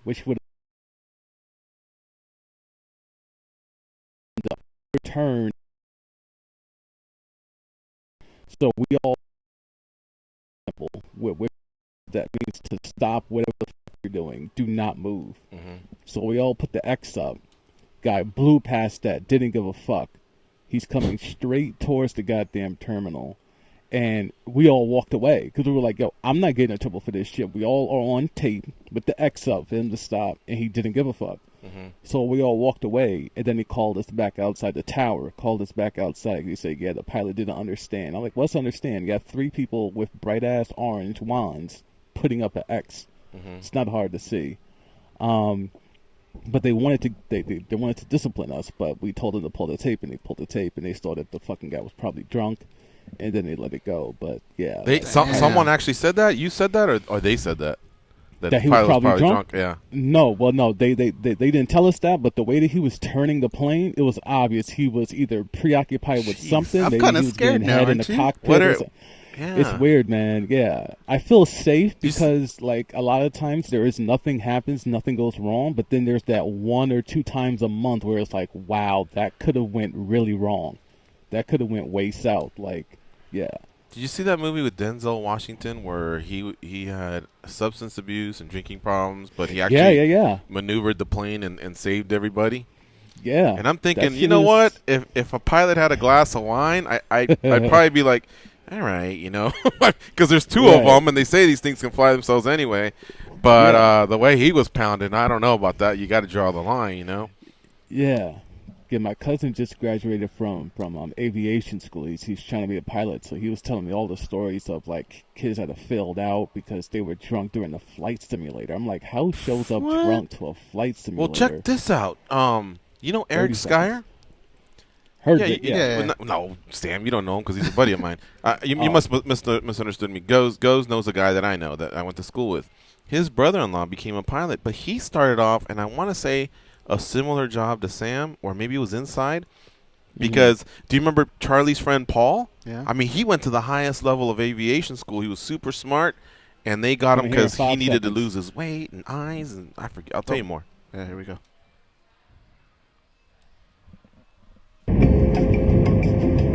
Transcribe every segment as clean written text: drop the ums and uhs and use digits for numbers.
which would return. So we all, which that means to stop whatever the fuck you're doing. Do not move. So we all put the X up. Guy blew past that, didn't give a fuck. He's coming straight towards the goddamn terminal. And we all walked away because we were like, yo, I'm not getting in trouble for this shit. We all are on tape with the X up for him to stop, and he didn't give a fuck. So we all walked away, and then he called us back outside the tower, He said, yeah, the pilot didn't understand. I'm like, what's understand? You got 3 people with bright-ass orange wands putting up an X. It's not hard to see. But they wanted to discipline us, but we told them to pull the tape, and they pulled the tape, and they saw that the fucking guy was probably drunk, and then they let it go. But yeah, someone actually said that. You said that, or they said that that he was probably drunk. Yeah. No, they didn't tell us that, but the way that he was turning the plane, it was obvious he was either preoccupied with something. I'm kind of scared now. In the cockpit. Yeah. It's weird, man. Yeah. I feel safe because, like, a lot of times nothing happens, nothing goes wrong, but then there's that 1 or 2 times a month where it's like, wow, that could have went really wrong. That could have went way south. Like, yeah. Did you see that movie with Denzel Washington where he had substance abuse and drinking problems, but he actually maneuvered the plane and saved everybody? Yeah. And I'm thinking, you know what? If a pilot had a glass of wine, I'd probably be like, all right, you know, because there's 2 of them, and they say these things can fly themselves anyway. But the way he was pounding, I don't know about that. You got to draw the line, you know. Yeah. My cousin just graduated from aviation school. He's trying to be a pilot, so he was telling me all the stories of like kids that have failed out because they were drunk during the flight simulator. I'm like, how shows up drunk to a flight simulator? Well, check this out. You know Eric Skyer? No, Sam, you don't know him because he's a buddy of mine. You must misunderstood me. Goes knows a guy that I know that I went to school with. His brother-in-law became a pilot, but he started off, and I want to say a similar job to Sam, or maybe it was inside. Because do you remember Charlie's friend Paul? Yeah. I mean, he went to the highest level of aviation school. He was super smart, and they got him because he needed to lose his weight and eyes, and I forget. I'll tell you more. Yeah, here we go.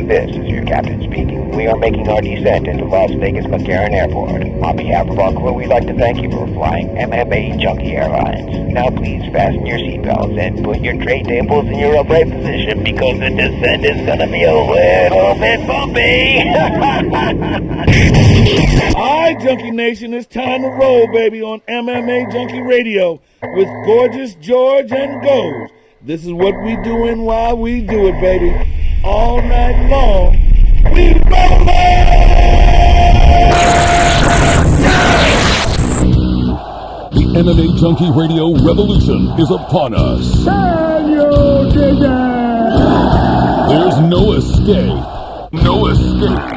This is your captain speaking. We are making our descent into Las Vegas McCarran Airport. On behalf of our crew, we'd like to thank you for flying MMAjunkie Airlines. Now please fasten your seatbelts and put your tray tables in your upright position because the descent is going to be a little bit bumpy. All right, Junkie Nation, it's time to roll, baby, on MMAjunkie Radio with Gorgeous George and Goes. This is what we doing while we do it, baby. All night long, we rollin'! The MMAjunkie Radio revolution is upon us. There's no escape. No escape.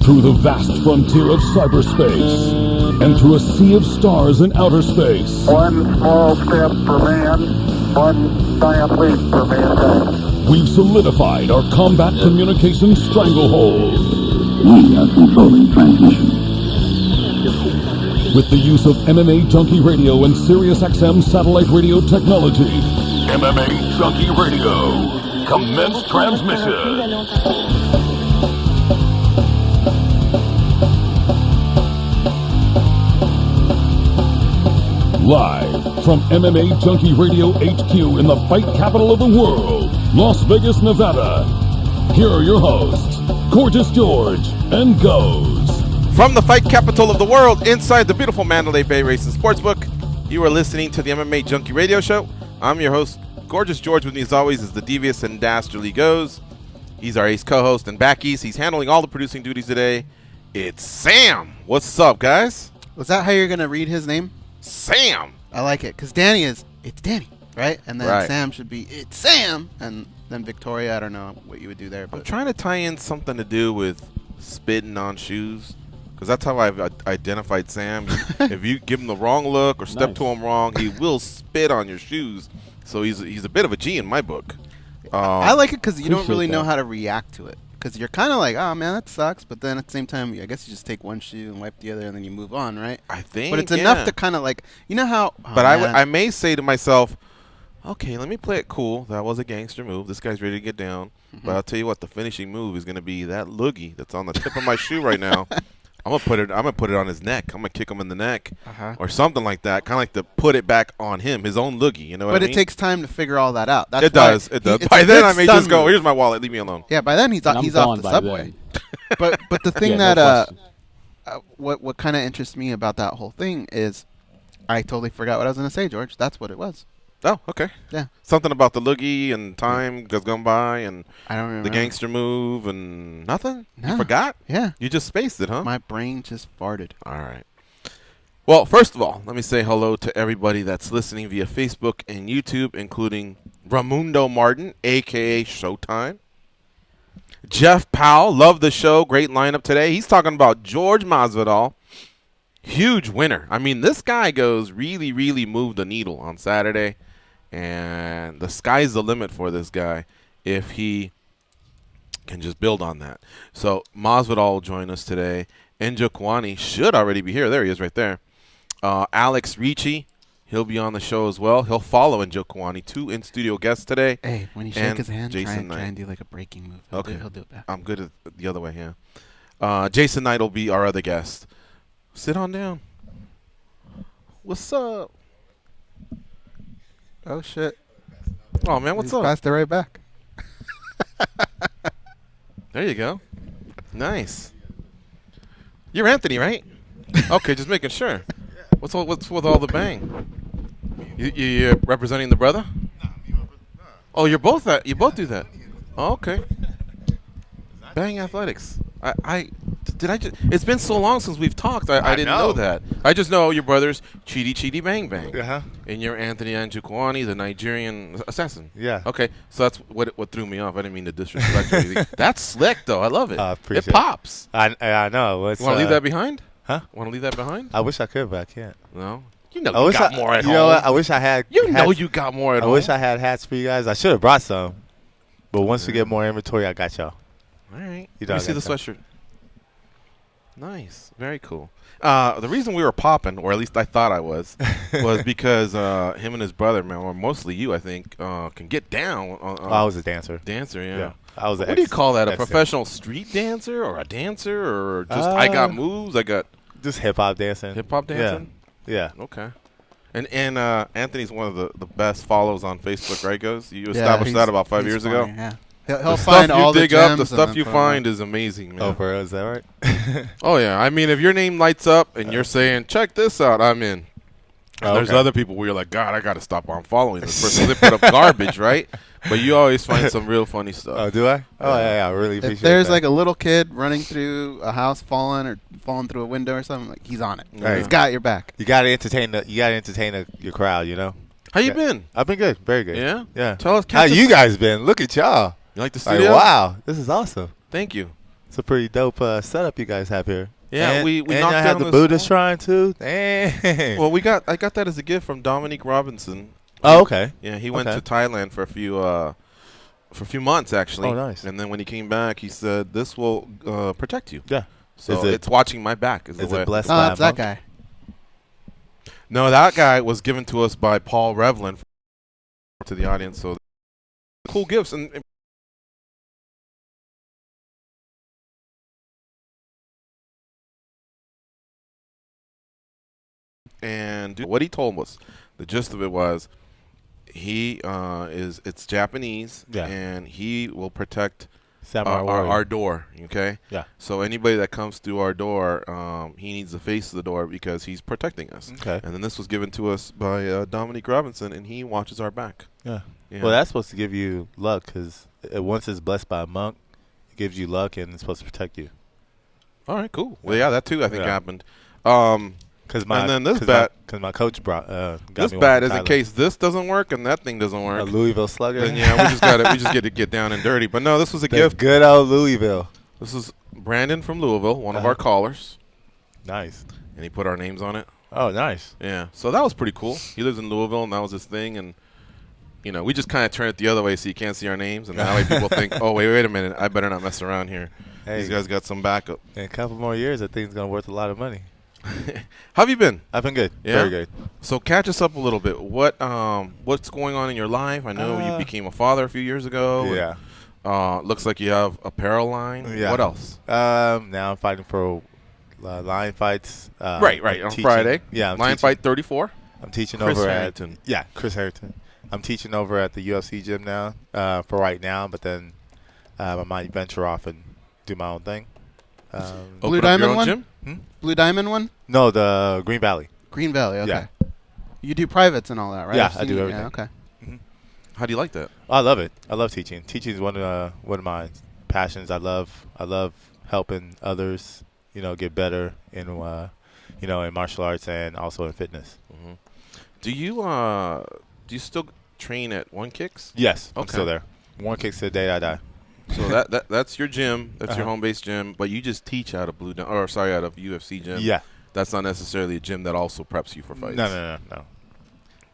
Through the vast frontier of cyberspace and through a sea of stars in outer space. One small step for man, one giant leap for mankind. We've solidified our combat communication stranglehold. We are controlling transmission. With the use of MMAjunkie Radio and SiriusXM satellite radio technology. MMAjunkie Radio. Commence transmission. Live from MMAjunkie Radio HQ in the fight capital of the world, Las Vegas, Nevada. Here are your hosts, Gorgeous George and Goes. From the fight capital of the world, inside the beautiful Mandalay Bay Racing Sportsbook, you are listening to the MMAjunkie Radio Show. I'm your host, Gorgeous George. With me as always is the devious and dastardly Goes. He's our ace co-host and backies. He's handling all the producing duties today. It's Sam. What's up, guys? Was that how you're going to read his name? Sam. I like it, because Danny it's Danny, right? And then Right. Sam should be, it's Sam. And then Victoria, I don't know what you would do there. I'm But trying to tie in something to do with spitting on shoes, because that's how I've identified Sam. If you give him the wrong look or step to him wrong, he will spit on your shoes. So he's a bit of a G in my book. I like it because you don't really know that. how to react to it. because you're kind of like, oh man, that sucks. But then at the same time, I guess you just take one shoe and wipe the other, and then you move on, right? I think. But it's enough to kind of like, you know how. Oh, but man. I may say to myself, okay, let me play it cool. That was a gangster move. This guy's ready to get down. But I'll tell you what, the finishing move is going to be that loogie that's on the tip of my shoe right now. I'm gonna put it on his neck. I'm gonna kick him in the neck or something like that. Kind of like to put it back on him, his own loogie. You know what I mean? But it takes time to figure all that out. That's it does. By then, I may just go, here's my wallet. Leave me alone. Yeah, by then he's off the subway. but the thing what kind of interests me about that whole thing is I totally forgot what I was gonna say, George. That's what it was. Oh, okay. Yeah. Something about the loogie and time has gone by and I don't remember the gangster move and nothing? No. You forgot? Yeah. You just spaced it, huh? My brain just farted. All right. Well, first of all, let me say hello to everybody that's listening via Facebook and YouTube, including Ramundo Martin, a.k.a. Showtime. Jeff Powell, love the show. Great lineup today. He's talking about Jorge Masvidal. Huge winner. I mean, this guy really, really moved the needle on Saturday. And the sky's the limit for this guy if he can just build on that. So Masvidal will join us today. Njokuani should already be here. There he is right there. Alex Ricci, he'll be on the show as well. He'll follow Njokuani. 2 in-studio guests today. Hey, when you shake his hand, try Knight. and do like a breaking move. He'll do it back. I'm good at the other way, yeah. Jason Knight will be our other guest. Sit on down. What's up? Oh, shit. Oh, man, what's up? Passed it right back. There you go. Nice. You're Anthony, right? Okay, just making sure. What's with all the bang? You're representing the brother? Oh, you're both that. You both do that. Oh, okay. Bang Athletics. It's been so long since we've talked. I didn't know that. I just know your brother's Chidi Bang Bang. Uh-huh. And you're Anthony Njokuani, the Nigerian assassin. Yeah. Okay, so that's what threw me off. I didn't mean to disrespect or anything. That's slick, though. I love it. Appreciate it pops. I know. You want to leave that behind? Huh? Want to leave that behind? I wish I could, but I can't. No. You know you got more at home. You know what? I wish I had. You know you got more at home. I wish I had hats for you guys. I should have brought some. But once we get more inventory, I got y'all. All right. You Let me see the sweatshirt. Nice. Very cool. The reason we were popping, or at least I thought I was because him and his brother, man, or mostly you, I think, can get down. I was a dancer. Dancer, yeah. I was. What do you call that? A professional street dancer or a dancer or just I got moves? I got just hip hop dancing. Hip hop dancing. Yeah. Okay. And Anthony's one of the best follows on Facebook, right? Goes you established that about 5 years ago. Yeah. He'll find all the gems. The stuff you find is amazing, man. Oh, for real? Is that right? Oh, yeah. I mean, if your name lights up and you're saying, check this out, I'm in. There's other people where you're like, God, I got to stop on following this person. They put up garbage, right? But you always find some real funny stuff. Oh, do I? Oh, yeah, I really appreciate it. If there's like a little kid running through a house, falling through a window or something, like he's on it. Yeah. He's got your back. You got to entertain your crowd, you know? How you been? I've been good. Very good. Yeah? Yeah. Tell us. How you guys been? Look at y'all. You like the studio? Like, wow. This is awesome. Thank you. It's a pretty dope setup you guys have here. Yeah, and, we and knocked y'all down have the this Buddha shrine too. Dang. Well, I got that as a gift from Dominique Robinson. Oh, okay. Yeah, he went to Thailand for a few months actually. Oh, nice. And then when he came back, he said, "This will protect you." Yeah. So it's watching my back. Is it blessed by by it's that guy. No, that guy was given to us by Paul Revlin to the audience. So cool gifts and what he told us, the gist of it was, it's Japanese, and he will protect our door. Okay. Yeah. So anybody that comes through our door, he needs to face the door because he's protecting us. Okay. And then this was given to us by Dominique Robinson, and he watches our back. Yeah. Yeah. Well, that's supposed to give you luck because once it's blessed by a monk, it gives you luck and it's supposed to protect you. All right. Cool. Well, yeah, that too I think happened. Because my coach got this me bat one is in case this doesn't work and that thing doesn't work. A Louisville Slugger. Then we just get to get down and dirty. But no, this was a gift. Good old Louisville. This is Brandon from Louisville, one of our callers. Nice. And he put our names on it. Oh, nice. Yeah. So that was pretty cool. He lives in Louisville, and that was his thing. And we just kind of turn it the other way so you can't see our names, and that way people think, oh, wait a minute, I better not mess around here. Hey, these guys got some backup. In a couple more years, I think it's going to worth a lot of money. How have you been? I've been good. Yeah? Very good. So catch us up a little bit. What's going on in your life? I know you became a father a few years ago. Yeah. Looks like you have apparel line. Yeah. What else? Now I'm fighting for Lion Fights. Right. On Friday. Yeah. Lion Fight 34. I'm teaching Chris over Harrington. Chris Harrington. I'm teaching over at the UFC gym now for right now, but then I might venture off and do my own thing. Blue Diamond one? Gym? Blue Diamond one? No, the Green Valley. Green Valley, okay. Yeah. You do privates and all that, right? Yeah, I do everything. Yeah, okay. Mm-hmm. How do you like that? I love it. I love teaching. Teaching is one of my passions. I love helping others, get better in in martial arts and also in fitness. Mm-hmm. Do you still train at One Kicks? Yes, okay. I'm still there. One Kicks to the day I die. So that's your gym. That's your home base gym. But you just teach out of out of UFC gym. Yeah. That's not necessarily a gym that also preps you for fights. No.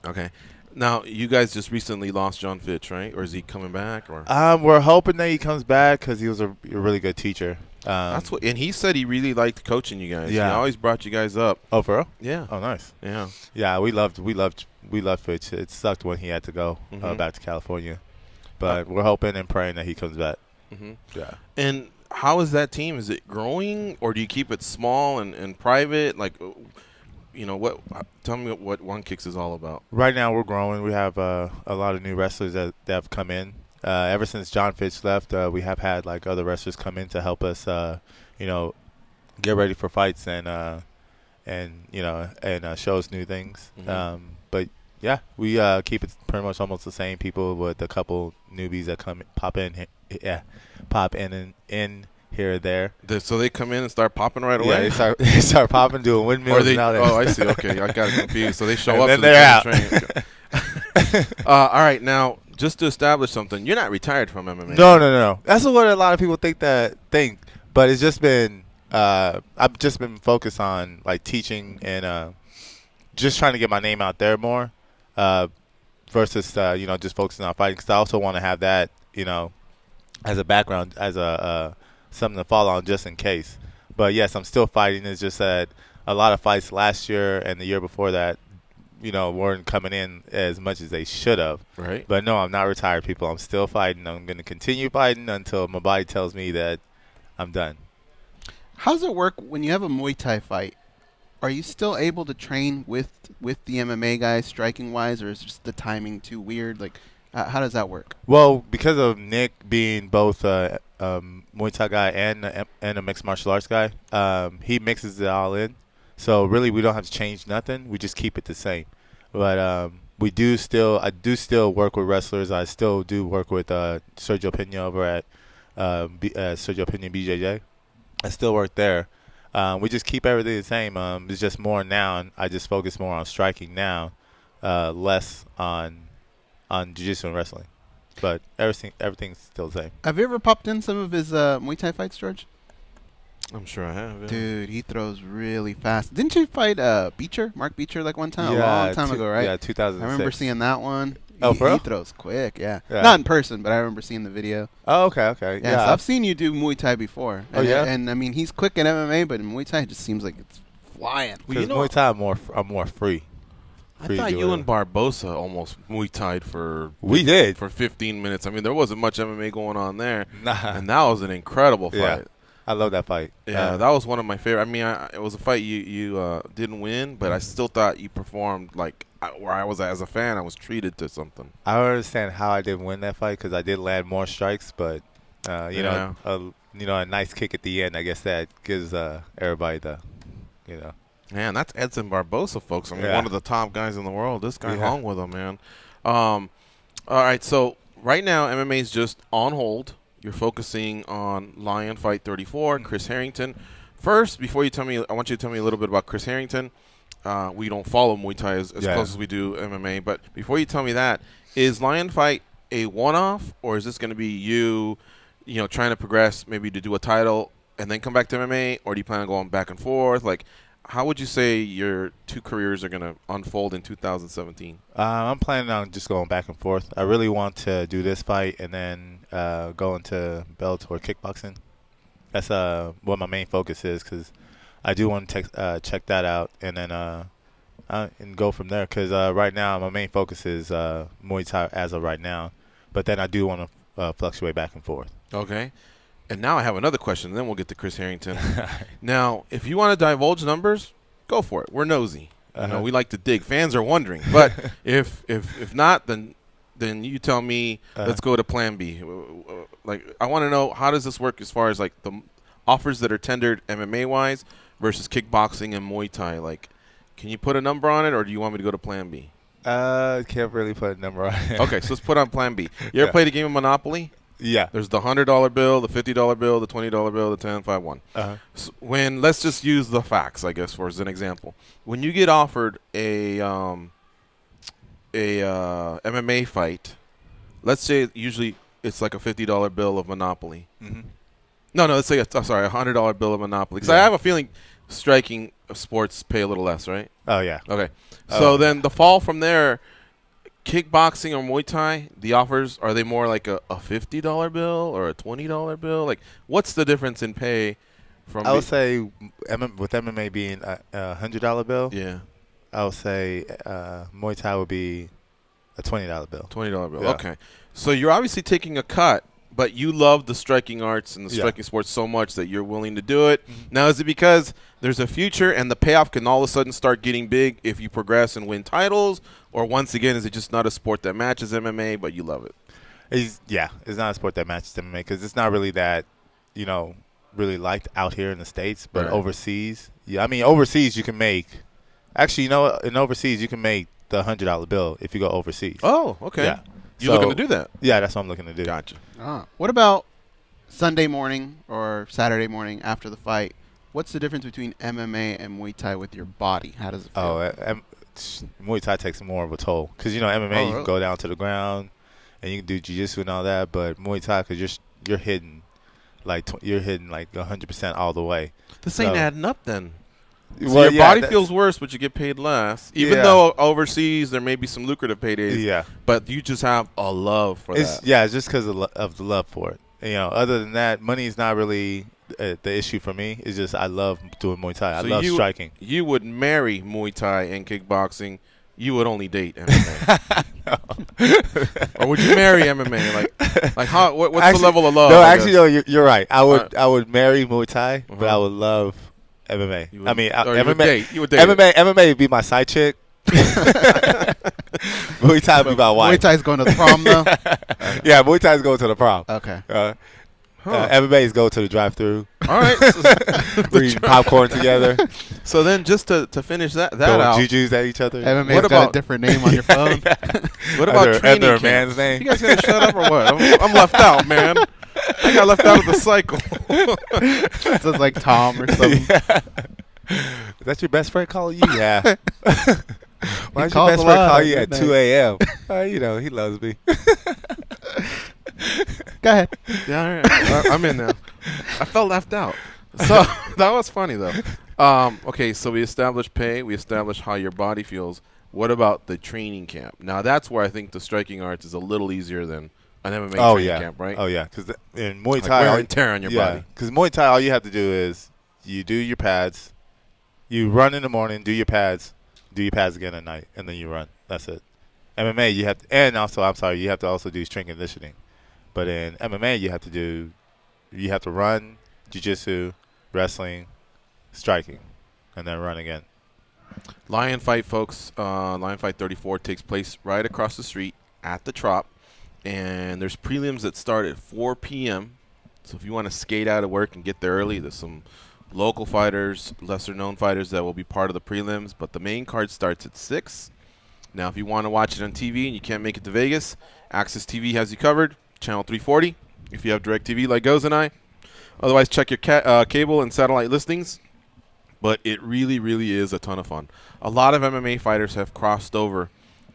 Okay. Now you guys just recently lost John Fitch, right? Or is he coming back? Or we're hoping that he comes back because he was a really good teacher. That's what, and he said he really liked coaching you guys. Yeah. He always brought you guys up. Oh, for real? Yeah. Oh, nice. Yeah. Yeah, we loved Fitch. It sucked when he had to go back to California, but we're hoping and praying that he comes back. Mm-hmm. Yeah. And how is that team? Is it growing, or do you keep it small and private? Like, what? Tell me what One Kicks is all about. Right now, we're growing. We have a lot of new wrestlers that have come in. Ever since John Fitch left, we have had other wrestlers come in to help us, get ready for fights and show us new things. Mm-hmm. But yeah, we keep it pretty much almost the same people with a couple newbies that pop in here or there. So they come in and start popping right away? Yeah, they start popping, doing windmills. I see. Okay, I got it confused. So they show up and to they're out. Train. All right, now just to establish something, you're not retired from MMA. No. That's what a lot of people think, but it's just been I've just been focused on teaching and just trying to get my name out there more versus just focusing on fighting. Because I also want to have that as a background, as a something to fall on just in case. But yes, I'm still fighting. It's just that a lot of fights last year and the year before that, weren't coming in as much as they should have. Right. But no, I'm not retired, people. I'm still fighting. I'm going to continue fighting until my body tells me that I'm done. How does it work when you have a Muay Thai fight? Are you still able to train with the MMA guys striking-wise, or is just the timing too weird? How does that work? Well, because of Nick being both a Muay Thai guy and a mixed martial arts guy, he mixes it all in. So really, we don't have to change nothing. We just keep it the same. But I do still work with wrestlers. I still do work with Sergio Pena over at Sergio Pena BJJ. I still work there. We just keep everything the same. It's just more now, and I just focus more on striking now, less on jiu-jitsu and wrestling. But everything's still the same. Have you ever popped in some of his Muay Thai fights, George? I'm sure I have. Yeah. Dude, he throws really fast. Didn't you fight Mark Beecher one time? Yeah, a long time ago, right? Yeah, 2006. I remember seeing that one. Oh, for real? He throws quick, yeah. Not in person, but I remember seeing the video. Oh, okay. Yeah, so I've seen you do Muay Thai before. Oh, yeah? And, I mean, he's quick at MMA, but in Muay Thai, it just seems like it's flying. Because Muay Thai, I'm more free. I thought you and Barbosa almost Muay Thai'd for 15 minutes. I mean, there wasn't much MMA going on there. Nah. And that was an incredible fight. Yeah. I love that fight. Yeah, that was one of my favorite. I mean, it was a fight you didn't win, but I still thought you performed where I was as a fan. I was treated to something. I don't understand how I didn't win that fight because I did land more strikes, but a nice kick at the end. I guess that gives everybody the. Man, that's Edson Barbosa, folks. I mean, one of the top guys in the world. This guy hung with him, man. All right, so right now MMA is just on hold. You're focusing on Lion Fight 34, Chris Harrington. First, before you tell me, I want you to tell me a little bit about Chris Harrington. We don't follow Muay Thai as close as we do MMA, but before you tell me that, is Lion Fight a one-off, or is this going to be you trying to progress maybe to do a title and then come back to MMA, or do you plan on going back and forth? how would you say your two careers are going to unfold in 2017? I'm planning on just going back and forth. I really want to do this fight and then go into Bellator kickboxing. That's what my main focus is, because I do want to check that out and then and go from there. Because right now my main focus is Muay Thai as of right now, but then I do want to fluctuate back and forth. Okay. And now I have another question, and then we'll get to Chris Harrington. Now, if you want to divulge numbers, go for it. We're nosy. You know, we like to dig. Fans are wondering. But if not, then you tell me, let's go to plan B. Like, I want to know, how does this work as far as, like, the offers that are tendered MMA-wise versus kickboxing and Muay Thai? Like, can you put a number on it, or do you want me to go to plan B? Can't really put a number on it. Okay, so let's put on plan B. You ever played a game of Monopoly? Yeah. There's the $100 bill, the $50 bill, the $20 bill, the 10, 5, 1. So let's just use the facts, I guess, for as an example. When you get offered a MMA fight, let's say usually it's like a $50 bill of Monopoly. Mm-hmm. No, let's say a $100 bill of Monopoly. Because I have a feeling striking sports pay a little less, right? Oh, yeah. Okay. So then the fall from there, kickboxing or Muay Thai, the offers, are they more like a $50 bill or a $20 bill? Like, what's the difference in pay from? I would say with MMA being a $100 bill. Yeah. I would say Muay Thai would be a $20 bill. $20 bill. Yeah. Okay. So you're obviously taking a cut, but you love the striking arts and the striking sports so much that you're willing to do it. Mm-hmm. Now, is it because there's a future and the payoff can all of a sudden start getting big if you progress and win titles? Or once again, is it just not a sport that matches MMA, but you love it? It's not a sport that matches MMA because it's not really that, really liked out here in the States. But overseas, overseas you can make – actually, in overseas you can make the $100 bill if you go overseas. Oh, okay. Yeah. You're looking to do that? Yeah, that's what I'm looking to do. Gotcha. What about Sunday morning or Saturday morning after the fight? What's the difference between MMA and Muay Thai with your body? How does it feel? Muay Thai takes more of a toll because MMA you can go down to the ground and you can do jiu-jitsu and all that, but Muay Thai because you're hitting like 100% all the way. This ain't adding up then. So your body feels worse, but you get paid less. Even though overseas there may be some lucrative paydays. Yeah. But you just have a love for that. Yeah, it's just because of the love for it. Other than that, money is not really the issue for me. It's just I love doing Muay Thai. So I love striking. You would marry Muay Thai and kickboxing. You would only date MMA. Or would you marry MMA? Like how? What's actually, the level of love? No, actually, no. You're right. I would marry Muay Thai, but I would love MMA. You would, MMA. You would date MMA would be my side chick. Muay Thai would be my wife. Muay Thai's going to the prom though. Yeah, Muay Thai's going to the prom. Okay. MMA is going to the drive-through. All right. We eat popcorn together. So then, just to finish that out, jujus at each other. MMA's got a different name on your phone. What about training camps? Man's name? You guys gonna shut up or what? I'm left out, man. I got left out of the cycle. So it's like Tom or something. Yeah. Is that your best friend calling you? Yeah. Why does your best friend call you at 2 a.m.? He loves me. Go ahead. Yeah, all right. I'm in now. I felt left out. So that was funny, though. Okay, so we established pay. We established how your body feels. What about the training camp? Now, that's where I think the striking arts is a little easier than an MMA training camp, right? Oh, yeah. Because in Muay Thai, wear and tear on your body. Because Muay Thai, all you have to do is you do your pads, you run in the morning, do your pads again at night, and then you run. That's it. MMA, you have to, and also, you have to also do strength and conditioning. But in MMA, you have to run, jiu-jitsu, wrestling, striking, and then run again. Lion Fight, folks. Lion Fight 34 takes place right across the street at the Trop. And there's prelims that start at 4 p.m. So if you want to skate out of work and get there early, there's some local fighters, lesser-known fighters that will be part of the prelims. But the main card starts at 6. Now, if you want to watch it on TV and you can't make it to Vegas, Access TV has you covered. Channel 340 if you have DirecTV like Goz and I. Otherwise, check your cable and satellite listings. But it really, really is a ton of fun. A lot of MMA fighters have crossed over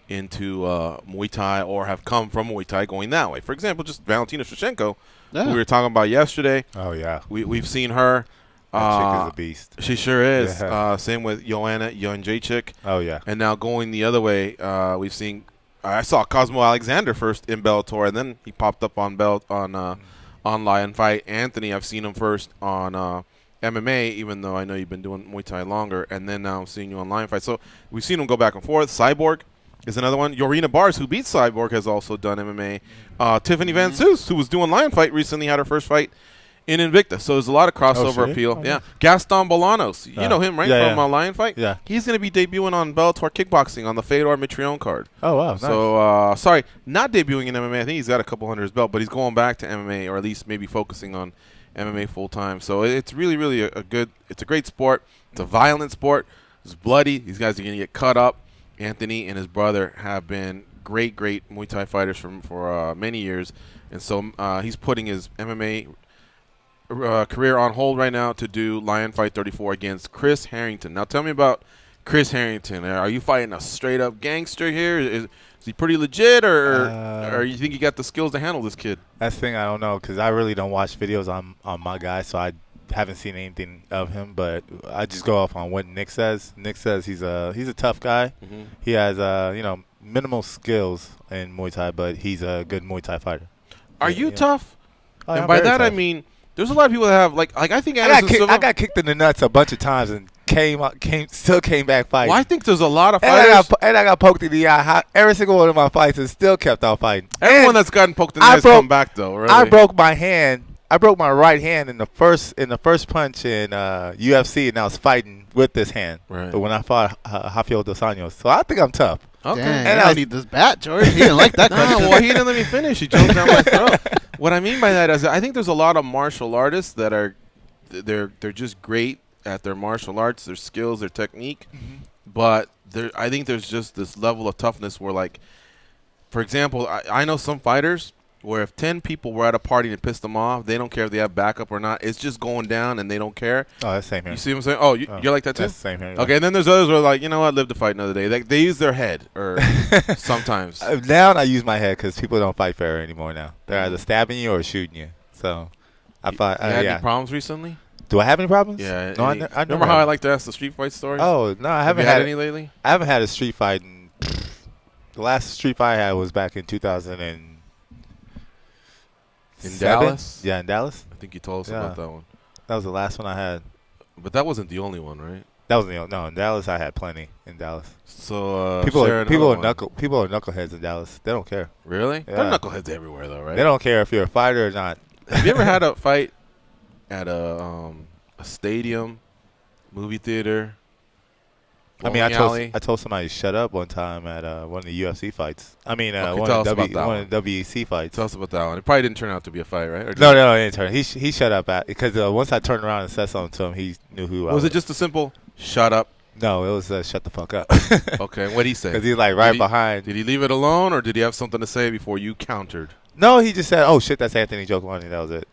into Muay Thai or have come from Muay Thai going that way. For example, just Valentina Shevchenko, who we were talking about yesterday. Oh, yeah. We've seen her That chick is a beast. She sure is. Yeah. Same with Joanna Jędrzejczyk. Oh, yeah. And now going the other way, we've seen I saw Cosmo Alexander first in Bellator, and then he popped up on Lion Fight. Anthony, I've seen him first on MMA, even though I know you've been doing Muay Thai longer, and then now I'm seeing you on Lion Fight. So we've seen him go back and forth. Cyborg is another one. Yorina Bars, who beat Cyborg, has also done MMA. Tiffany Van Soos, who was doing Lion Fight recently, had her first fight in Invicta. So there's a lot of crossover appeal. Yeah. Gaston Bolanos. You know him, right, from Lion Fight? Yeah. He's going to be debuting on Bellator Kickboxing on the Fedor Mitrione card. Oh, wow. Nice. So, sorry, not debuting in MMA. I think he's got a couple under his belt, but he's going back to MMA, or at least maybe focusing on MMA full-time. So it's really, really it's a great sport. It's a violent sport. It's bloody. These guys are going to get cut up. Anthony and his brother have been great Muay Thai fighters for many years. And so he's putting his MMA career on hold right now to do Lion Fight 34 against Chris Harrington. Now tell me about Chris Harrington. Are you fighting a straight-up gangster here? Is he pretty legit, or you think you got the skills to handle this kid? That's the thing, I don't know, because I really don't watch videos on my guy, so I haven't seen anything of him, but I just go off on what Nick says. Nick says he's a tough guy. Mm-hmm. He has minimal skills in Muay Thai, but he's a good Muay Thai fighter. Are you tough? Oh, and by that tough. I mean, there's a lot of people that have like I think I got kicked in the nuts a bunch of times and still came back fighting. Well, I think there's a lot of fighters. And I got poked in the eye. Every single one of my fights and still kept on fighting. Everyone that's gotten poked in the eye has come back though. Really. I broke my hand. I broke my right hand in the first punch in UFC, and I was fighting with this hand. Right. But when I fought Rafael dos Anjos, so I think I'm tough. Okay. Dang, and I need this bat, George. He didn't like that question. No, well, he didn't let me finish. He jumped down my throat. What I mean by that is I think there's a lot of martial artists that are they're just great at their martial arts, their skills, their technique. Mm-hmm. But I think there's just this level of toughness where, like, for example, I know some fighters where if 10 people were at a party and pissed them off, they don't care if they have backup or not. It's just going down, and they don't care. Oh, that's same here. You see what I'm saying? Oh, you're like that too? That's the same here. Okay, and then there's others who are like, you know what, live to fight another day. They use their head, or sometimes. Now I use my head because people don't fight fair anymore now. They're either stabbing you or shooting you. So I thought, you had any problems recently? Do I have any problems? Yeah. No, I remember how I like to ask the street fight stories? Oh, no, I haven't had any lately? I haven't had a street fight. The last street fight I had was back in 2000 and in Dallas? Yeah, in Dallas. I think you told us about that one. That was the last one I had. But that wasn't the only one, right? That wasn't the only. No, in Dallas I had plenty. In Dallas. So people are knuckleheads in Dallas. They don't care. Really? Yeah. They're knuckleheads everywhere, though, right? They don't care if you're a fighter or not. Have you ever had a fight at a stadium, movie theater? I mean, I told somebody to shut up one time at one of the UFC fights. I mean, one of the WEC fights. Tell us about that one. It probably didn't turn out to be a fight, right? No, it didn't turn. He shut up because once I turned around and said something to him, he knew who I was. Was it just a simple shut up? No, it was shut the fuck up. Okay, what did he say? Because he's like behind. Did he leave it alone, or did he have something to say before you countered? No, he just said, "Oh shit, that's Anthony Njokuani." That was it.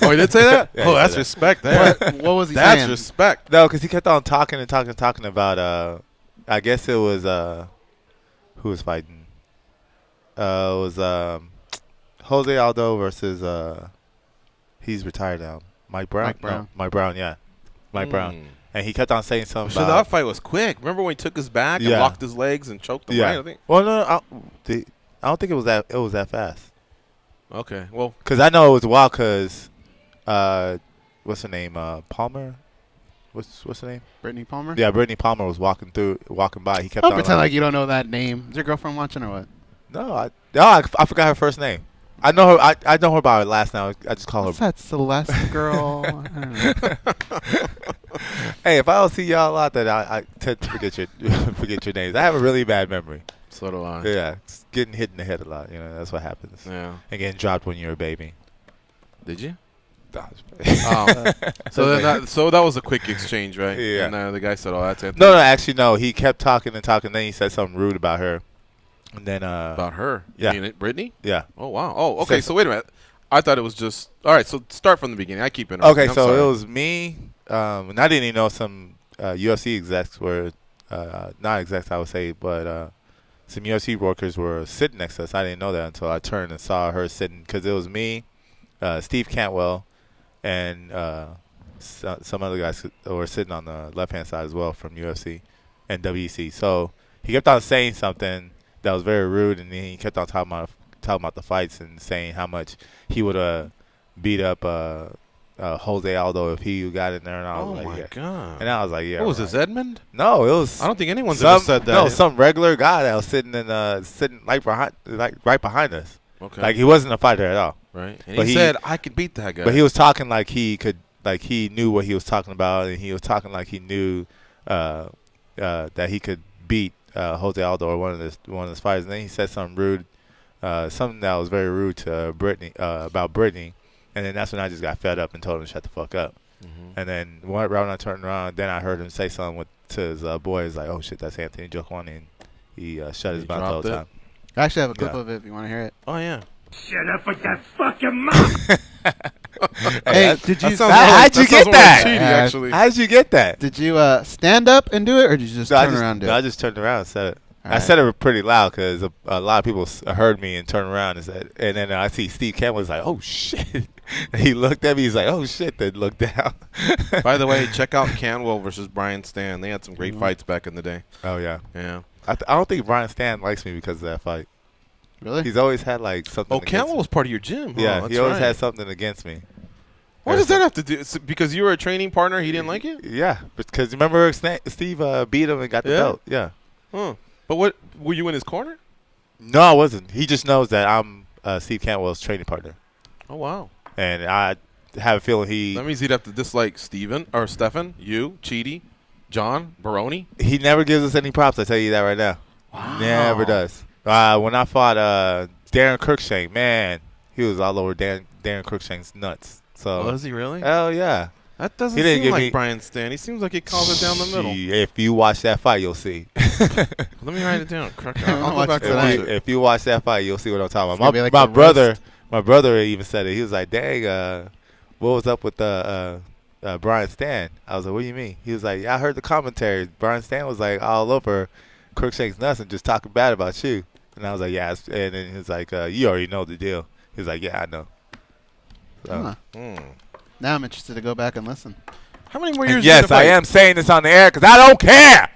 Oh, he did say that? Yeah, oh, that's respect. What was he saying? That's respect. No, because he kept on talking about. I guess it was who was fighting. It was Jose Aldo versus he's retired now. Mike Brown. No, Mike Brown. Yeah, Mike Brown. And he kept on saying something. So that fight was quick. Remember when he took his back and locked his legs and choked him? Right, I think. Well, no, I don't think it was that fast. Okay, well, because I know it was wild. Because what's her name? Palmer. What's her name? Brittany Palmer. Yeah, Brittany Palmer was walking by. He kept. Don't pretend like you don't know that name. Is your girlfriend watching or what? No, I forgot her first name. I know her. I know her by her last name. I just call her. That Celeste girl. I don't know. Hey, if I don't see y'all a lot, then I tend to forget your names. I have a really bad memory. So do I. Yeah, it's getting hit in the head a lot. You know, that's what happens. Yeah. And getting dropped when you're a baby. Did you? So that was a quick exchange, right? Yeah. And the guy said, "Oh, that's Anthony." No, actually, no. He kept talking. Then he said something rude about her. And then about her? Yeah. You mean Brittany? Yeah. Oh wow. Oh, okay. So wait a minute. I thought it was just all right. So start from the beginning. I keep it. Okay, so it was me. And I didn't even know some UFC execs were not execs, I would say, but some UFC workers were sitting next to us. I didn't know that until I turned and saw her sitting because it was me, Steve Cantwell, and some other guys were sitting on the left-hand side as well from UFC and WEC. So he kept on saying something that was very rude, and then he kept on talking about the fights and saying how much he would beat up Jose Aldo if he got in there. And I was like, God. And I was like, yeah. What was this, Edmund? No, it was. I don't think anyone's ever said that. No, some regular guy that was sitting right behind us. Okay. Like he wasn't a fighter at all. Right. And he said, I could beat that guy. But he was talking like he could, like he knew what he was talking about, and he was talking like he knew that he could beat Jose Aldo or one of his fighters. And then he said something rude, something that was very rude to Brittany about Brittany. And then that's when I just got fed up and told him to shut the fuck up. Mm-hmm. And then right when I turned around, then I heard him say something to his boys like, "Oh shit, that's Anthony Njokuani," and he shut his mouth all the time. I actually have a clip of it if you want to hear it. Oh yeah. Shut up with that fucking mouth! Hey, did you? How'd you get that? Cheaty, actually. How'd you get that? Did you stand up and do it, or did you just turn around and do it? I just turned around and said it. All I said it pretty loud because a lot of people heard me and turned around and said, and then I see Steve Campbell was like, "Oh shit!" And he looked at me. He's like, "Oh shit!" Then looked down. By the way, check out Canwell versus Brian Stan. They had some great fights back in the day. Oh yeah, yeah. I don't think Brian Stan likes me because of that fight. Really? He's always had like something. Oh, Canwell was part of your gym. Huh? Yeah, That's he always right. had something against me. What does that have to do? Because you were a training partner, he didn't like you? Yeah, because remember Steve beat him and got the belt. Yeah. Huh. But what, were you in his corner? No, I wasn't. He just knows that I'm Steve Cantwell's training partner. Oh wow. And I have a feeling That means he'd have to dislike Stephen, you, Cheaty, John, Baroni. He never gives us any props, I tell you that right now. Wow. Never does. When I fought Darren Cruikshank, man, he was all over Darren Cruikshank's nuts. So Was he really? Hell yeah. That doesn't seem like Brian Stan. He seems like he calls it down the middle. If you watch that fight, you'll see. Let me write it down. I'll go back to that. If you watch that fight, you'll see what I'm talking about. Like My brother even said it. He was like, "Dang, what was up with Brian Stan?" I was like, "What do you mean?" He was like, "Yeah, I heard the commentary. Brian Stan was like all over Cruikshank's nuts and just talking bad about you." And I was like, "Yeah." And then he was like, "You already know the deal." He was like, "Yeah, I know." So. Now I'm interested to go back and listen. How many more years? Yes, I am saying this on the air because I don't care.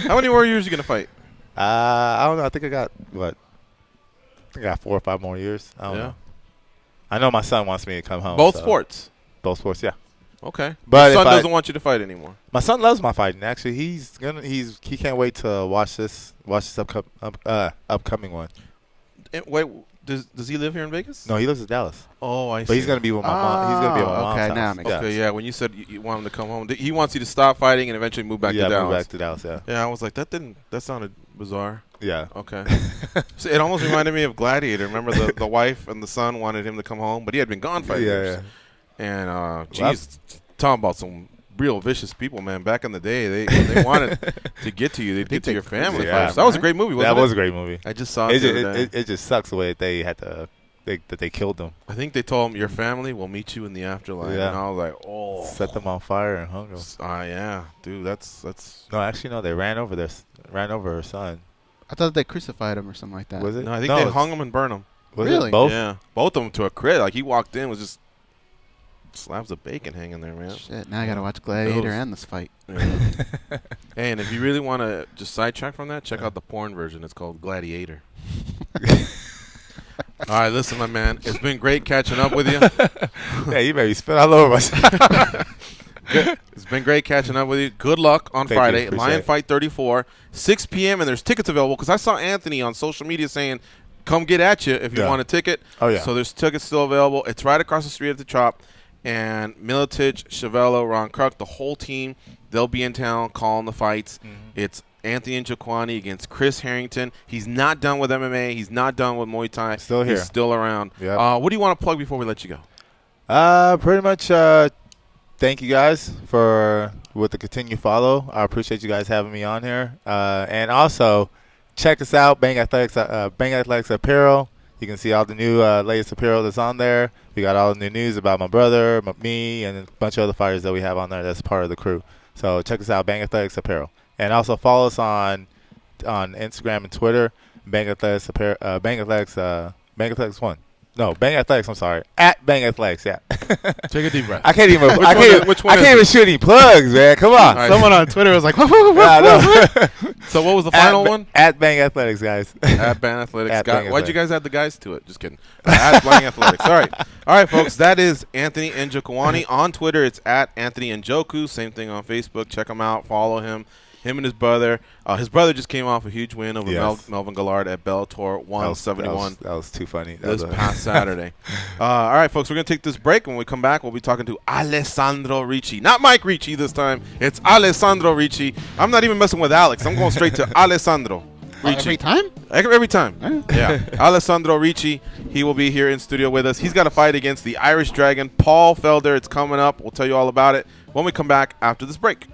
How many more years are you gonna fight? I don't know. I think I got what? I got 4 or 5 more years. I don't know. I know my son wants me to come home. Both sports. Both sports, yeah. Okay. But your son doesn't want you to fight anymore. My son loves my fighting. Actually, he can't wait to watch this upcoming one. Wait, does he live here in Vegas? No, he lives in Dallas. Oh, I see. But he's gonna be with my mom. He's gonna be at my mom's house. Now it makes sense. Okay, yeah. When you said you want him to come home, he wants you to stop fighting and eventually move back to Dallas. Yeah, move back to Dallas. Yeah. Yeah, I was like, that sounded bizarre. Yeah. Okay. So it almost reminded me of Gladiator. Remember the wife and the son wanted him to come home, but he had been gone 5 years. Yeah. And geez, talking about some real vicious people, man. Back in the day, they wanted to get to you. They'd get to your family. Yeah, first. That was a great movie. Wasn't that was it? a great movie. I just saw it. It just sucks the way that they had to. That they killed them. I think they told him your family will meet you in the afterlife. Yeah. And I was like, oh. Set them on fire and hung them. Yeah, dude, that's. No, actually, no. They ran over her son. I thought they crucified him or something like that. Was it? No, I think they hung him and burned him. Was Really? it both? Yeah, both of them to a crit. Like he walked in, was just slabs of bacon hanging there, man. Shit, now I gotta watch Gladiator and this fight. Yeah. Hey, and if you really want to just sidetrack from that, check out the porn version. It's called Gladiator. All right, listen, my man. It's been great catching up with you. Yeah, you made me spit all over myself. It's been great catching up with you. Good luck on Friday. Lion it. Fight 34, 6 p.m. And there's tickets available because I saw Anthony on social media saying, come get at you if you want a ticket. Oh, yeah. So there's tickets still available. It's right across the street at the Chop. And Miletich, Chevello, Ron Kruk, the whole team, they'll be in town calling the fights. Mm-hmm. It's Anthony Njokuani against Chris Harrington. He's not done with MMA. He's not done with Muay Thai. Still here. He's still around. Yep. What do you want to plug before we let you go? Pretty much thank you guys with the continued follow. I appreciate you guys having me on here. And also, check us out, Bang Athletics Apparel. You can see all the new latest apparel that's on there. We got all the new news about my brother, me, and a bunch of other fighters that we have on there that's part of the crew. So check us out, Bang Athletics Apparel. And also follow us on Instagram and Twitter, Bang Athletics Apparel, Bang Athletics 1. No, Bang Athletics, I'm sorry. At Bang Athletics, yeah. Take a deep breath. I can't even. Which one I can't even shoot any plugs, man. Come on. Right. Someone on Twitter was like, Yeah, I know. So what was the final one? At Bang Athletics, guys. At Bang Athletics. At Bang Why'd you Athletics. guys add the guys to it? Just kidding. At Bang Athletics. All right, folks. That is Anthony Njokuani. On Twitter, it's at Anthony Njoku. Same thing on Facebook. Check him out. Follow him. Him and his brother. His brother just came off a huge win over Melvin Gillard at Bellator 171. That was too funny. This past Saturday. All right, folks, we're going to take this break. When we come back, we'll be talking to Alessandro Ricci. Not Mike Ricci this time. It's Alessandro Ricci. I'm not even messing with Alex. I'm going straight to Alessandro Ricci. every time? Every time. Yeah. Alessandro Ricci. He will be here in studio with us. He's got a fight against the Irish Dragon, Paul Felder. It's coming up. We'll tell you all about it when we come back after this break.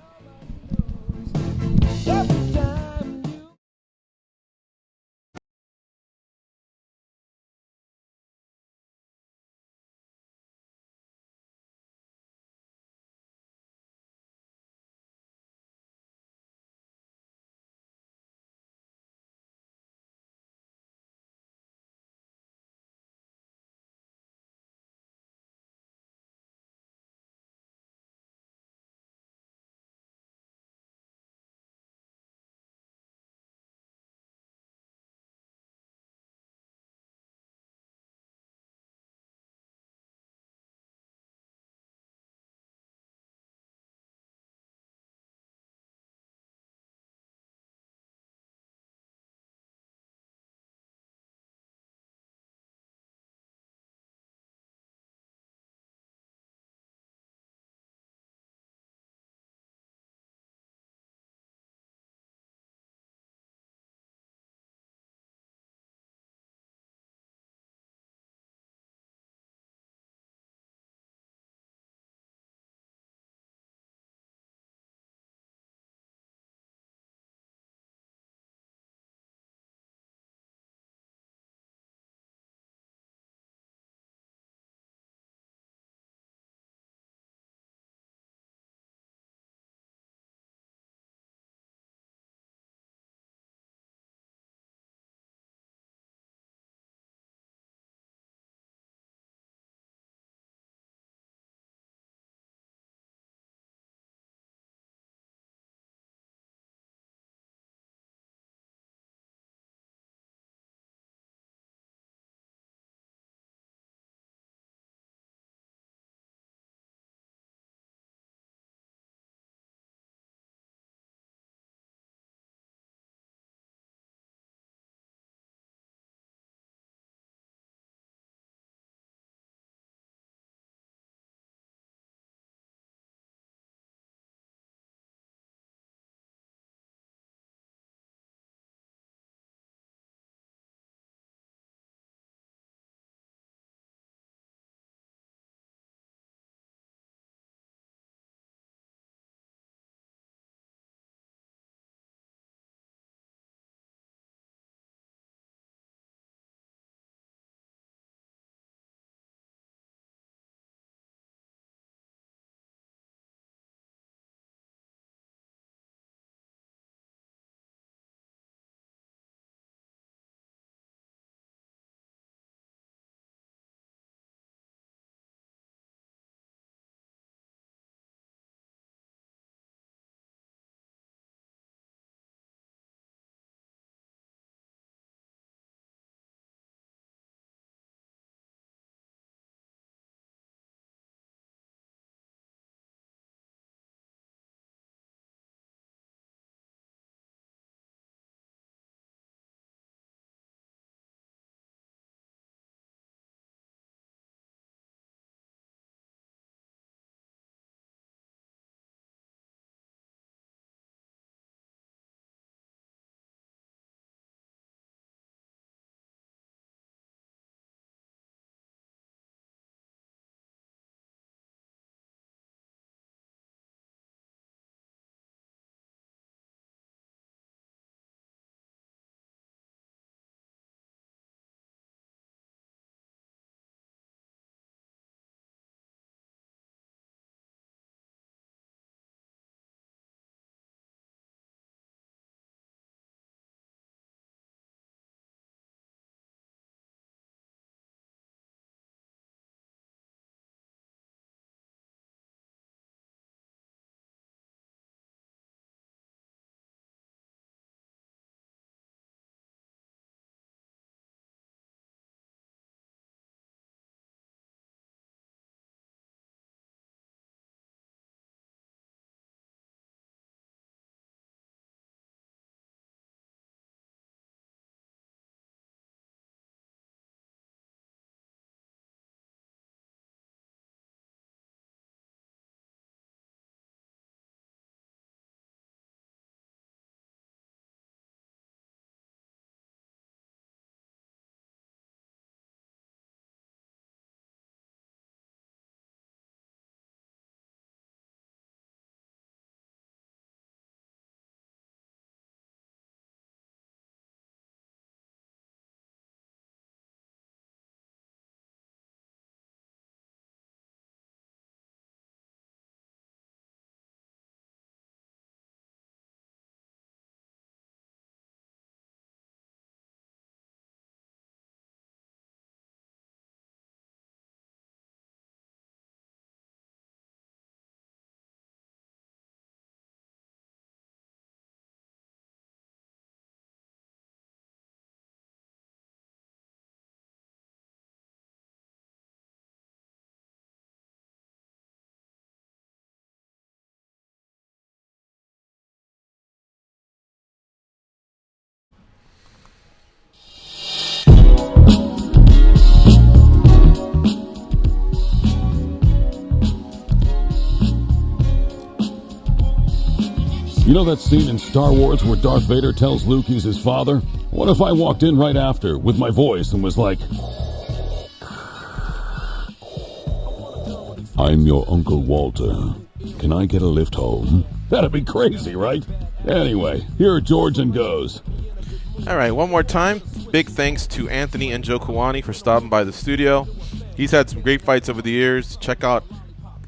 You know that scene in Star Wars where Darth Vader tells Luke he's his father? What if I walked in right after with my voice and was like, I'm your Uncle Walter. Can I get a lift home? That'd be crazy, right? Anyway, here are George and Goes. All right, one more time. Big thanks to Anthony Njokuani for stopping by the studio. He's had some great fights over the years. Check out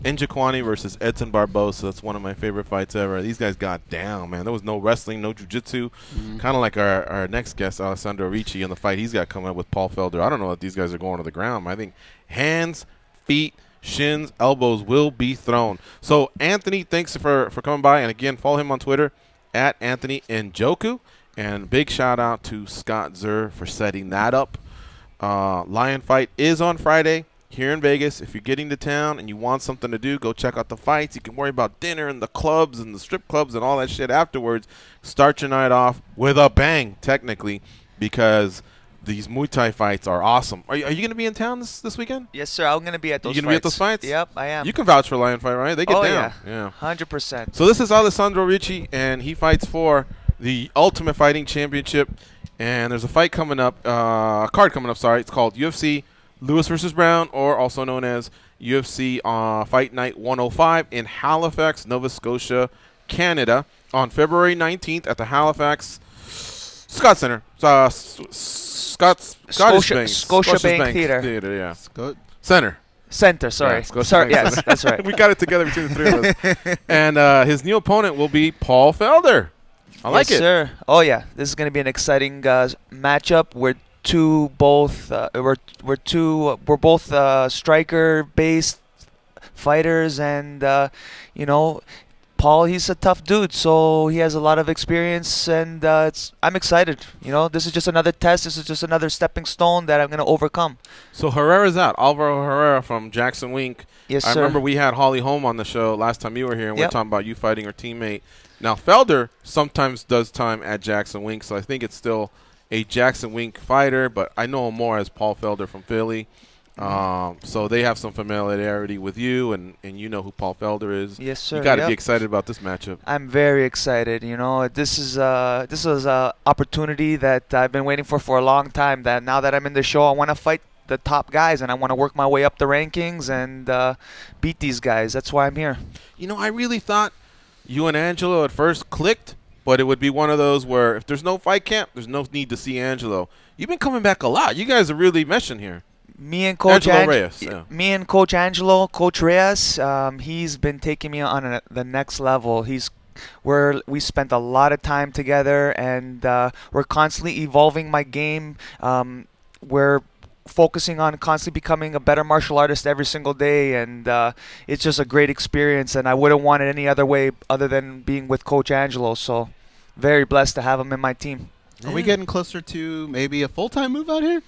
Njokuani versus Edson Barbosa. That's one of my favorite fights ever. These guys got down, man. There was no wrestling, no jiu-jitsu. Kind of like our next guest, Alessandro Ricci, in the fight he's got coming up with Paul Felder. I don't know if these guys are going to the ground. I think hands, feet, shins, elbows will be thrown. So, Anthony, thanks for coming by. And, again, follow him on Twitter, at Anthony Njoku. And big shout-out to Scott Zur for setting that up. Lion Fight is on Friday here in Vegas. If you're getting to town and you want something to do, go check out the fights. You can worry about dinner and the clubs and the strip clubs and all that shit afterwards. Start your night off with a bang, technically, because these Muay Thai fights are awesome. Are you going to be in town this weekend? Yes, sir. I'm going to be at those fights. You going to be at those fights? Yep, I am. You can vouch for Lion Fight, right? They get down. Yeah. 100%. So this is Alessandro Ricci, and he fights for the Ultimate Fighting Championship. And there's a fight coming up, a card coming up, sorry. It's called UFC Lewis versus Brown, or also known as UFC Fight Night 105 in Halifax, Nova Scotia, Canada, on February 19th at the Halifax Scott Center. Scotiabank Theater. Yeah. Center, sorry. Yeah, sorry, yes, that's right. We got it together between the three of us. And his new opponent will be Paul Felder. I like it. Yes, sir. Oh, yeah. This is going to be an exciting matchup. We're both striker-based fighters, and Paul, he's a tough dude, so he has a lot of experience, and I'm excited. This is just another test. This is just another stepping stone that I'm going to overcome. So Herrera's out. Alvaro Herrera from Jackson Wink. Yes, I sir. remember we had Holly Holm on the show last time you were here, and we were talking about you fighting her teammate. Now, Felder sometimes does time at Jackson Wink, so I think it's still a Jackson Wink fighter, but I know him more as Paul Felder from Philly. So they have some familiarity with you, and you know who Paul Felder is. Yes, sir. You got to be excited about this matchup. I'm very excited. This is a opportunity that I've been waiting for a long time. That now that I'm in the show, I want to fight the top guys, and I want to work my way up the rankings and beat these guys. That's why I'm here. I really thought you and Angelo at first clicked, but it would be one of those where if there's no fight camp, there's no need to see Angelo. You've been coming back a lot. You guys are really meshing here. Me and Coach Reyes, me and Coach Angelo, Coach Reyes, he's been taking me on the next level. We spent a lot of time together, and we're constantly evolving my game. We're focusing on constantly becoming a better martial artist every single day, and it's just a great experience, and I wouldn't want it any other way other than being with Coach Angelo. So very blessed to have him in my team. Are we getting closer to maybe a full-time move out here?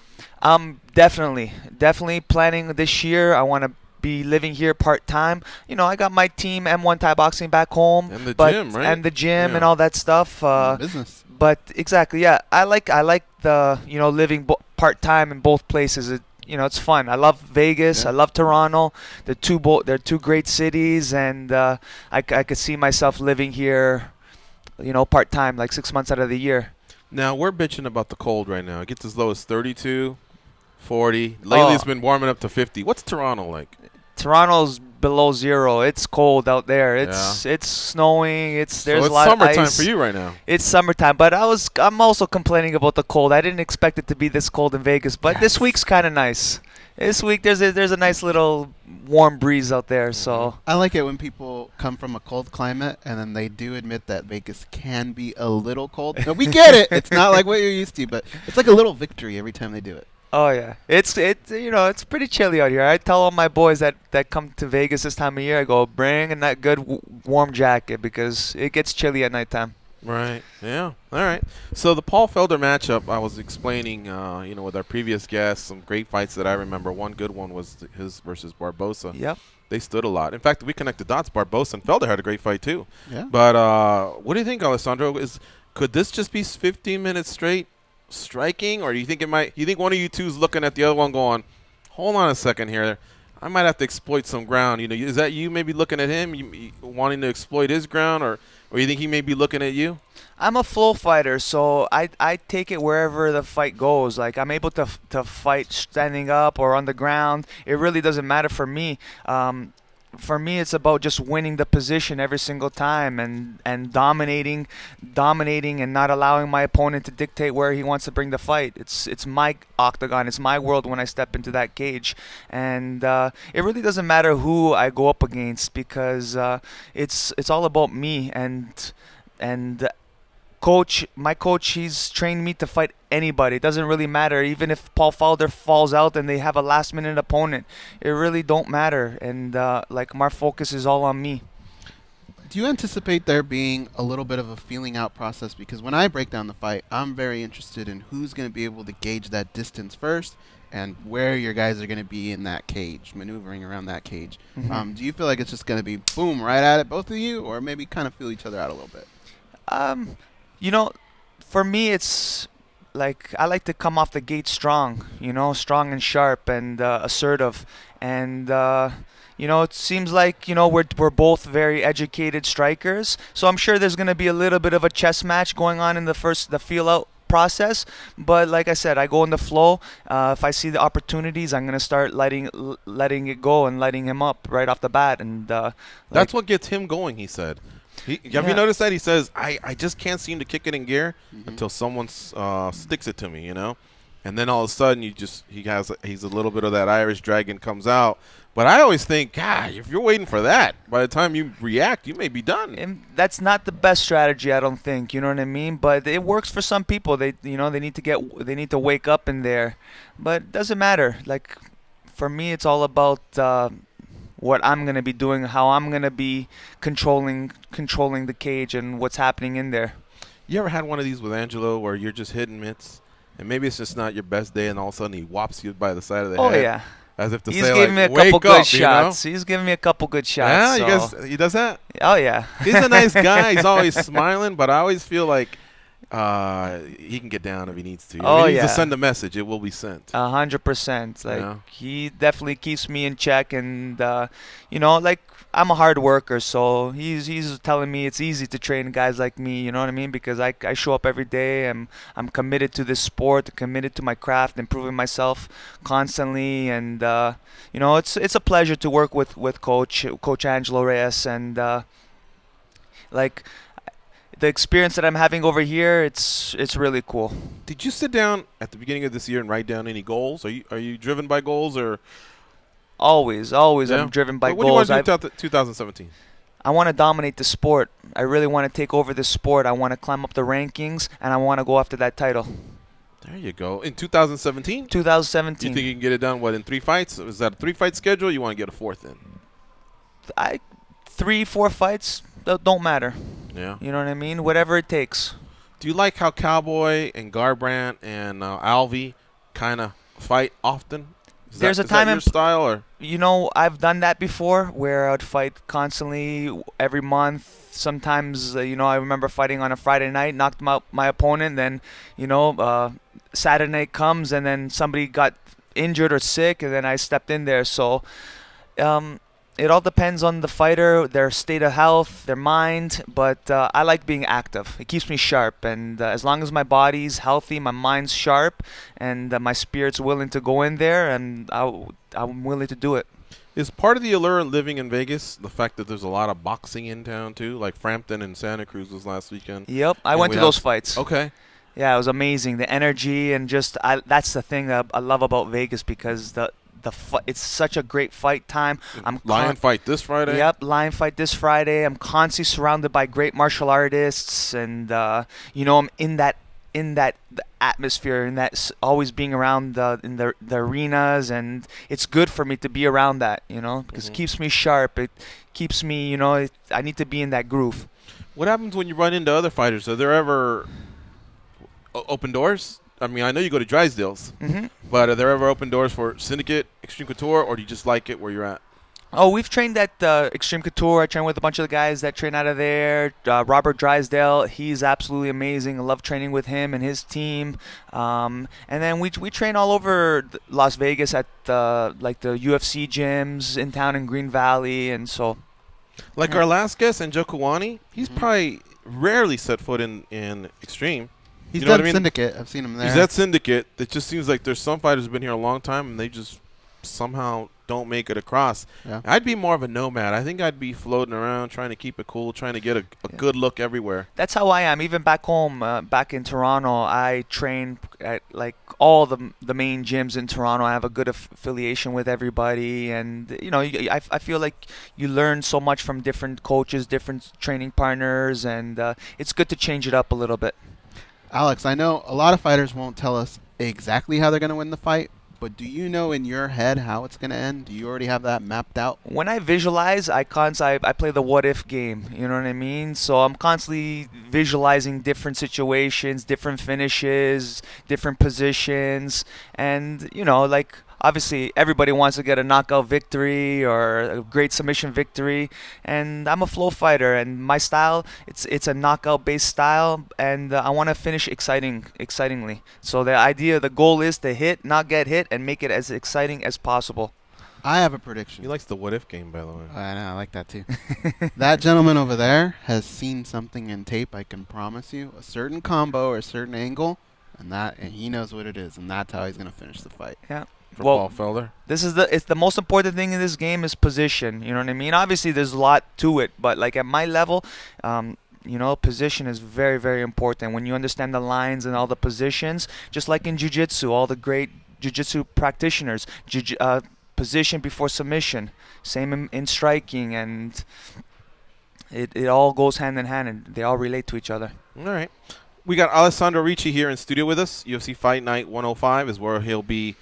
Definitely planning this year. I want to be living here part-time. I got my team, M1 Thai Boxing, back home. And the gym, right? And the gym and all that stuff. Business. But exactly, yeah. I like the, living part-time in both places. It's fun. I love Vegas. Yeah. I love Toronto. They're two great cities, and I could see myself living here, part-time, like 6 months out of the year. Now, we're bitching about the cold right now. It gets as low as 32, 40. Lately, it's been warming up to 50. What's Toronto like? Toronto's below zero. It's cold out there. It's snowing. There's a lot of ice. Summertime for you right now. It's summertime, but I'm also complaining about the cold. I didn't expect it to be this cold in Vegas, but this week's kind of nice. This week there's a nice little warm breeze out there. So I like it when people come from a cold climate and then they do admit that Vegas can be a little cold. No, we get it. It's not like what you're used to, but it's like a little victory every time they do it. Oh yeah, it's pretty chilly out here. I tell all my boys that come to Vegas this time of year, I go, bring in that good warm jacket because it gets chilly at nighttime. Right. Yeah. All right. So the Paul Felder matchup, I was explaining, with our previous guests, some great fights that I remember. One good one was his versus Barbosa. Yep. They stood a lot. In fact, we connected dots. Barbosa and Felder had a great fight too. Yeah. But what do you think, Alessandro? Could this just be 15 minutes straight striking, or do you think it might? You think one of you two is looking at the other one, going, "Hold on a second here. I might have to exploit some ground." Is that you maybe looking at him, wanting to exploit his ground, or Or you think he may be looking at you? I'm a flow fighter, so I take it wherever the fight goes. Like, I'm able to fight standing up or on the ground. It really doesn't matter for me. For me, it's about just winning the position every single time and dominating and not allowing my opponent to dictate where he wants to bring the fight. It's my octagon. It's my world when I step into that cage. And it really doesn't matter who I go up against, because it's all about me. And my coach, he's trained me to fight anybody. It doesn't really matter. Even if Paul Felder falls out and they have a last-minute opponent, it really don't matter. And my focus is all on me. Do you anticipate there being a little bit of a feeling out process? Because when I break down the fight, I'm very interested in who's going to be able to gauge that distance first and where your guys are going to be in that cage, maneuvering around that cage. Mm-hmm. Do you feel like it's just going to be boom, right at it, both of you, or maybe kind of feel each other out a little bit? For me, it's like I like to come off the gate strong, strong and sharp and assertive. And, it seems like, we're both very educated strikers. So I'm sure there's going to be a little bit of a chess match going on in the feel-out process. But like I said, I go in the flow. If I see the opportunities, I'm going to start letting it go and lighting him up right off the bat. And that's what gets him going, he said. Have you noticed that? He says, I just can't seem to kick it in gear until someone sticks it to me, And then all of a sudden, he's a little bit of that Irish dragon comes out. But I always think, God, if you're waiting for that, by the time you react, you may be done. And that's not the best strategy, I don't think. You know what I mean? But it works for some people. They need to wake up in there. But it doesn't matter. Like, for me, it's all about what I'm going to be doing, how I'm going to be controlling the cage and what's happening in there. You ever had one of these with Angelo where you're just hitting mitts, and maybe it's just not your best day, and all of a sudden he whops you by the side of the head? Oh, yeah. As if to He's say, giving me a couple good shots. He's giving me a couple good shots. Yeah, he does that? Oh, yeah. He's a nice guy. He's always smiling, but I always feel like he can get down if he needs to. If he needs to send a message, it will be sent. 100%. He definitely keeps me in check, and I'm a hard worker, so he's telling me it's easy to train guys like me. You know what I mean? Because I show up every day. I'm committed to this sport, committed to my craft, improving myself constantly, and it's a pleasure to work with Coach Angelo Reyes, and the experience that I'm having over here, it's really cool. Did you sit down at the beginning of this year and write down any goals? Are you driven by goals or? Always, yeah. I'm driven by goals. What do you want to do in 2017? I want to dominate the sport. I really want to take over the sport. I want to climb up the rankings, and I want to go after that title. There you go. In 2017? 2017. You think you can get it done, in 3 fights? Is that a 3-fight schedule, or you want to get a 4th in? 3-4 fights, don't matter. Yeah. You know what I mean? Whatever it takes. Do you like how Cowboy and Garbrandt and Alvey kind of fight often? There's a time in your style, or? I've done that before, where I'd fight constantly every month. Sometimes, I remember fighting on a Friday night, knocked out my opponent, then, Saturday night comes, and then somebody got injured or sick, and then I stepped in there. So, it all depends on the fighter, their state of health, their mind, but I like being active. It keeps me sharp, and as long as my body's healthy, my mind's sharp, and my spirit's willing to go in there, and I'm willing to do it. Is part of the allure of living in Vegas the fact that there's a lot of boxing in town, too? Like Frampton and Santa Cruz was last weekend. Yep, I went to those fights. Okay. Yeah, it was amazing. The energy, and that's the thing I love about Vegas, because it's such a great fight time. Lion fight this Friday. Yep, Lion fight this Friday. I'm constantly surrounded by great martial artists, and I'm in that the atmosphere, and that's always being around in the arenas, and it's good for me to be around that, because it keeps me sharp. It keeps me, I need to be in that groove. What happens when you run into other fighters? Are there ever open doors? I mean, I know you go to Drysdale's, but are there ever open doors for Syndicate, Extreme Couture, or do you just like it where you're at? Oh, we've trained at Extreme Couture. I train with a bunch of the guys that train out of there. Robert Drysdale, he's absolutely amazing. I love training with him and his team. And then we train all over Las Vegas at the UFC gyms in town in Green Valley, and so. Like our last guest, Njokuani, he's probably rarely set foot in Extreme. He's you know done what I mean? Syndicate. I've seen him there. He's at Syndicate. It just seems like there's some fighters who've been here a long time and they just somehow don't make it across. Yeah. I'd be more of a nomad. I think I'd be floating around, trying to keep it cool, trying to get a good look everywhere. That's how I am. Even back home, back in Toronto, I train at like all the main gyms in Toronto. I have a good affiliation with everybody, and I feel like you learn so much from different coaches, different training partners, and it's good to change it up a little bit. Alex, I know a lot of fighters won't tell us exactly how they're going to win the fight, but do you know in your head how it's going to end? Do you already have that mapped out? When I visualize, I play the what-if game, you know what I mean? So I'm constantly visualizing different situations, different finishes, different positions, and, like, obviously everybody wants to get a knockout victory or a great submission victory, and I'm a flow fighter, and my style, it's a knockout-based style, and I want to finish excitingly. So the goal is to hit, not get hit, and make it as exciting as possible. I have a prediction. He likes the what-if game, by the way. I know, I like that too. That gentleman over there has seen something in tape, I can promise you. A certain combo or a certain angle, and he knows what it is, and that's how he's going to finish the fight. Yeah. Paul Felder. It's the most important thing in this game is position. You know what I mean? Obviously, there's a lot to it, but like at my level, position is very, very important. When you understand the lines and all the positions, just like in jiu-jitsu, all the great jiu-jitsu practitioners, position before submission. Same in striking, and it all goes hand in hand, and they all relate to each other. All right. We got Alessandro Ricci here in studio with us. UFC Fight Night 105 is where he'll be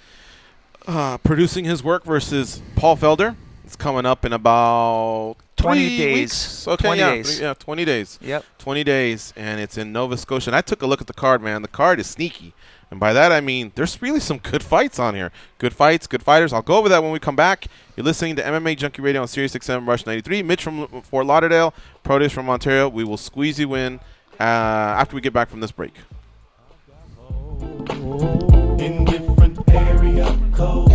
producing his work versus Paul Felder. It's coming up in about 20 days. Weeks. Okay, 20 yeah, days. yeah, 20 days. Yep. 20 days, and it's in Nova Scotia. And I took a look at the card, man. The card is sneaky. And by that, I mean there's really some good fights on here. Good fights, good fighters. I'll go over that when we come back. You're listening to MMA Junkie Radio on Sirius XM Rush 93. Mitch from Fort Lauderdale, Proteus from Ontario. We will squeeze you in after we get back from this break. In different area codes.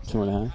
Two and a half.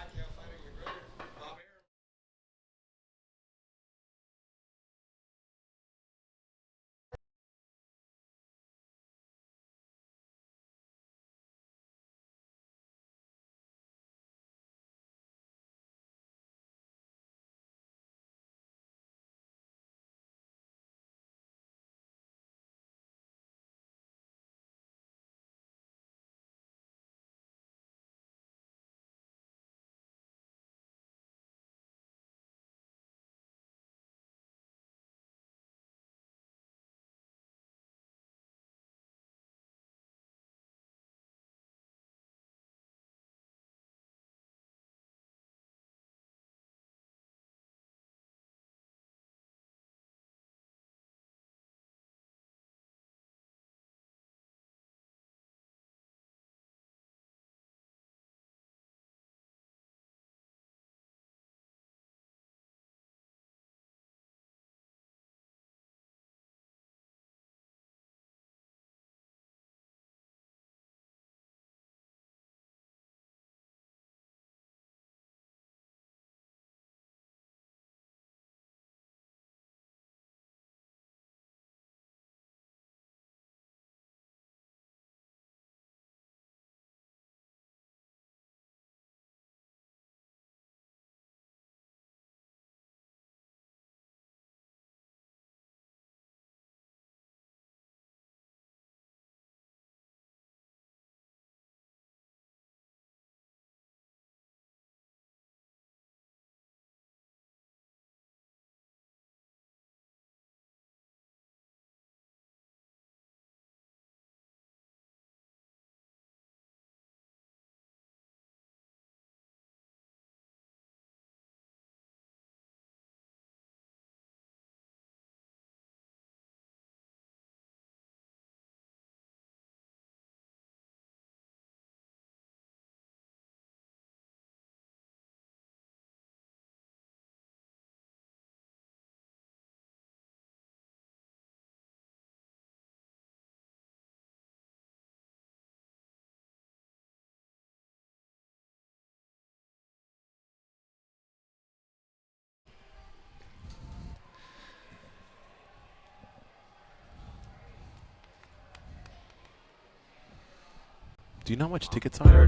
Do you know how much tickets are?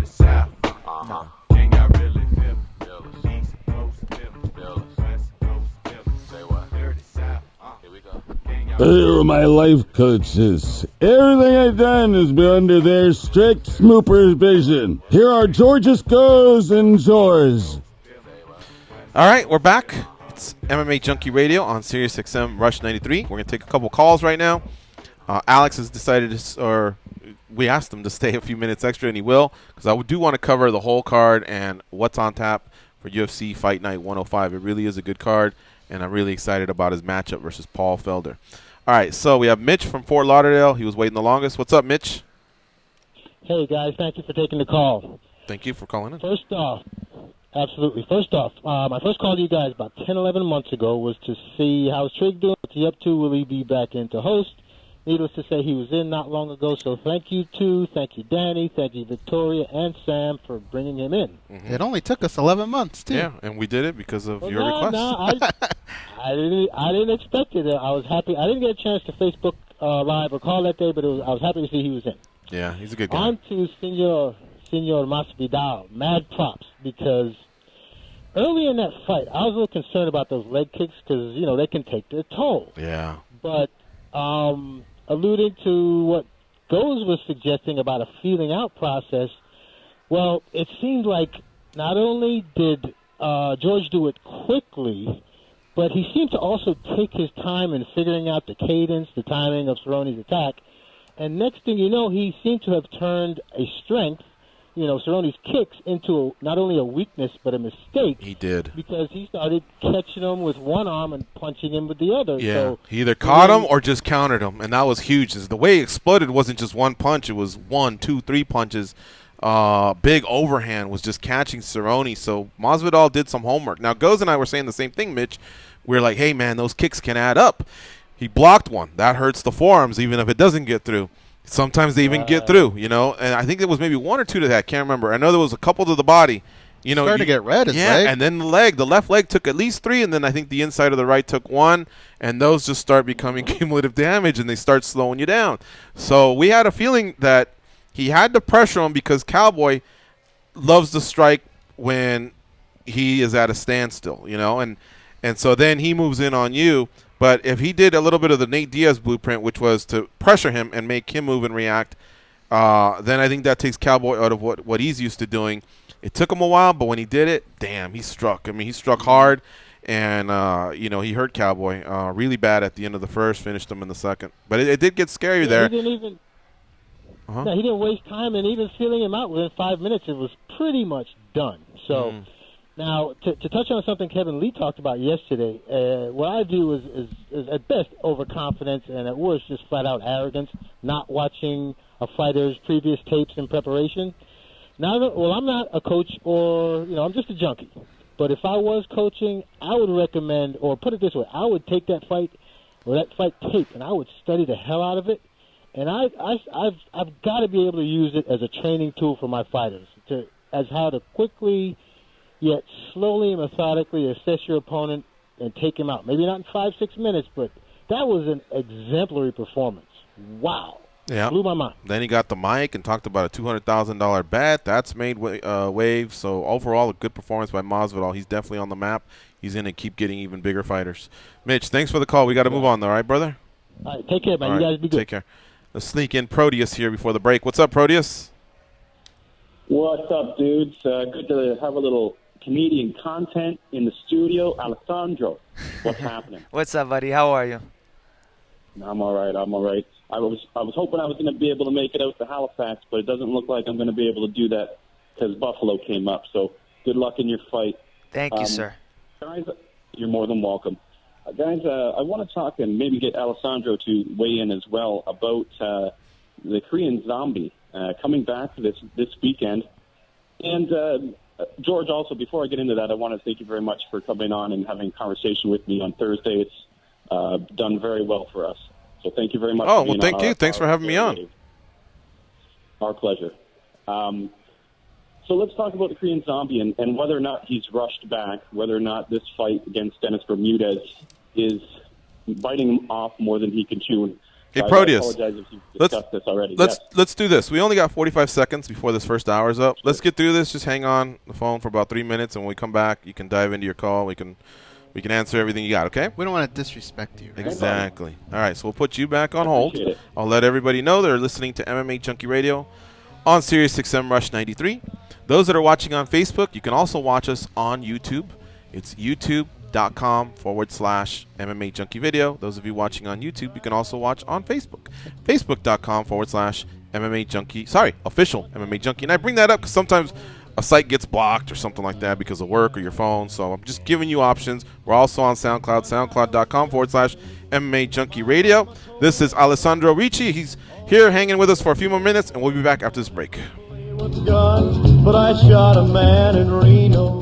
No. Here are my life coaches. Everything I've done has been under their strict supervision. Here are George's Goes and George. All right, we're back. It's MMA Junkie Radio on Sirius XM Rush 93. We're going to take a couple calls right now. Alex has decided or we asked him to stay a few minutes extra, and he will, because I do want to cover the whole card and what's on tap for UFC Fight Night 105. It really is a good card, and I'm really excited about his matchup versus Paul Felder. All right, so we have Mitch from Fort Lauderdale. He was waiting the longest. What's up, Mitch? Hey, guys. Thank you for taking the call. Thank you for calling in. First off, absolutely. First off, my first call to you guys about 10, 11 months ago was to see how's Trig doing, what's he up to, will he be back in to host? Needless to say, he was in not long ago, so thank you, thank you, Danny, thank you, Victoria, and Sam for bringing him in. It only took us 11 months, too. Yeah, and we did it because of your no, request. No, I didn't expect it. I was happy. I didn't get a chance to Facebook Live or call that day, but I was happy to see he was in. Yeah, he's a good guy. On to Senor Masvidal. Mad props, because early in that fight, I was a little concerned about those leg kicks because, they can take their toll. Yeah. But alluding to what Goes was suggesting about a feeling out process, well, it seemed like not only did George do it quickly, but he seemed to also take his time in figuring out the cadence, the timing of Cerrone's attack. And next thing you know, he seemed to have turned a strength, Cerrone's kicks, into not only a weakness but a mistake. He did. Because he started catching him with one arm and punching him with the other. Yeah, so, he either caught him or just countered him, and that was huge. The way he exploded wasn't just one punch. It was 1, 2, 3 punches. Big overhand was just catching Cerrone. So Masvidal did some homework. Now, Goes and I were saying the same thing, Mitch. We're like, hey, man, those kicks can add up. He blocked one. That hurts the forearms, even if it doesn't get through. Sometimes they even get through, and I think there was maybe 1 or 2 to that. I can't remember. I know there was a couple to the body. Starting to get red, his leg. And then the left leg took at least 3, and then I think the inside of the right took 1, and those just start becoming cumulative damage, and they start slowing you down. So we had a feeling that he had to pressure him because Cowboy loves to strike when he is at a standstill, and so then he moves in on you. But if he did a little bit of the Nate Diaz blueprint, which was to pressure him and make him move and react, then I think that takes Cowboy out of what he's used to doing. It took him a while, but when he did it, damn, he struck. I mean, he struck hard, and, he hurt Cowboy really bad at the end of the first, finished him in the second. But it did get scary there. He didn't he didn't waste time, and even feeling him out within 5 minutes, it was pretty much done. So now, to touch on something Kevin Lee talked about yesterday, what I view is at best overconfidence and at worst just flat-out arrogance, not watching a fighter's previous tapes in preparation. I'm not a coach or, I'm just a junkie. But if I was coaching, I would recommend, or put it this way, I would take that fight or that fight tape and I would study the hell out of it. And I've got to be able to use it as a training tool for my fighters, as how to quickly yet slowly and methodically assess your opponent and take him out. Maybe not in 5-6 minutes, but that was an exemplary performance. Wow. Yeah. Blew my mind. Then he got the mic and talked about a $200,000 bet. That's made waves. So overall, a good performance by Masvidal. He's definitely on the map. He's in to keep getting even bigger fighters. Mitch, thanks for the call. We got to move on, though, all right, brother? All right, take care, man. All you right, guys be good. Take care. Let's sneak in Proteus here before the break. What's up, Proteus? What's up, dudes? Good to have a little comedian content in the studio. Alessandro, what's happening? What's up, buddy? How are you? I'm all right. I was hoping I was going to be able to make it out to Halifax, but it doesn't look like I'm going to be able to do that because Buffalo came up. So good luck in your fight. Thank you, sir. Guys, you're more than welcome. Guys, I want to talk and maybe get Alessandro to weigh in as well about the Korean Zombie coming back this weekend. And George, also, before I get into that, I want to thank you very much for coming on and having a conversation with me on Thursday. It's done very well for us. So thank you very much. Oh, well, thank you. Thanks for having me on. Our pleasure. So let's talk about the Korean Zombie and whether or not he's rushed back, whether or not this fight against Dennis Bermudez is biting him off more than he can chew. Hey, So I Proteus, apologize if you've discussed this already. let's do this. We only got 45 seconds before this first hour is up. Let's get through this. Just hang on the phone for about 3 minutes, and when we come back, you can dive into your call. We can answer everything you got, okay? We don't want to disrespect you. Right? Exactly. All right, so we'll put you back on hold. I'll let everybody know they're listening to MMA Junkie Radio on Sirius XM Rush 93. Those that are watching on Facebook, you can also watch us on YouTube. It's youtube.com/MMA Junkie Video. Those of you watching on YouTube, you can also watch on Facebook. Facebook.com/MMA Junkie. Official MMA Junkie. And I bring that up because sometimes a site gets blocked or something like that because of work or your phone. So I'm just giving you options. We're also on SoundCloud, soundcloud.com/MMA Junkie Radio. This is Alessandro Ricci. He's here hanging with us for a few more minutes, and we'll be back after this break. But I shot a man in Reno.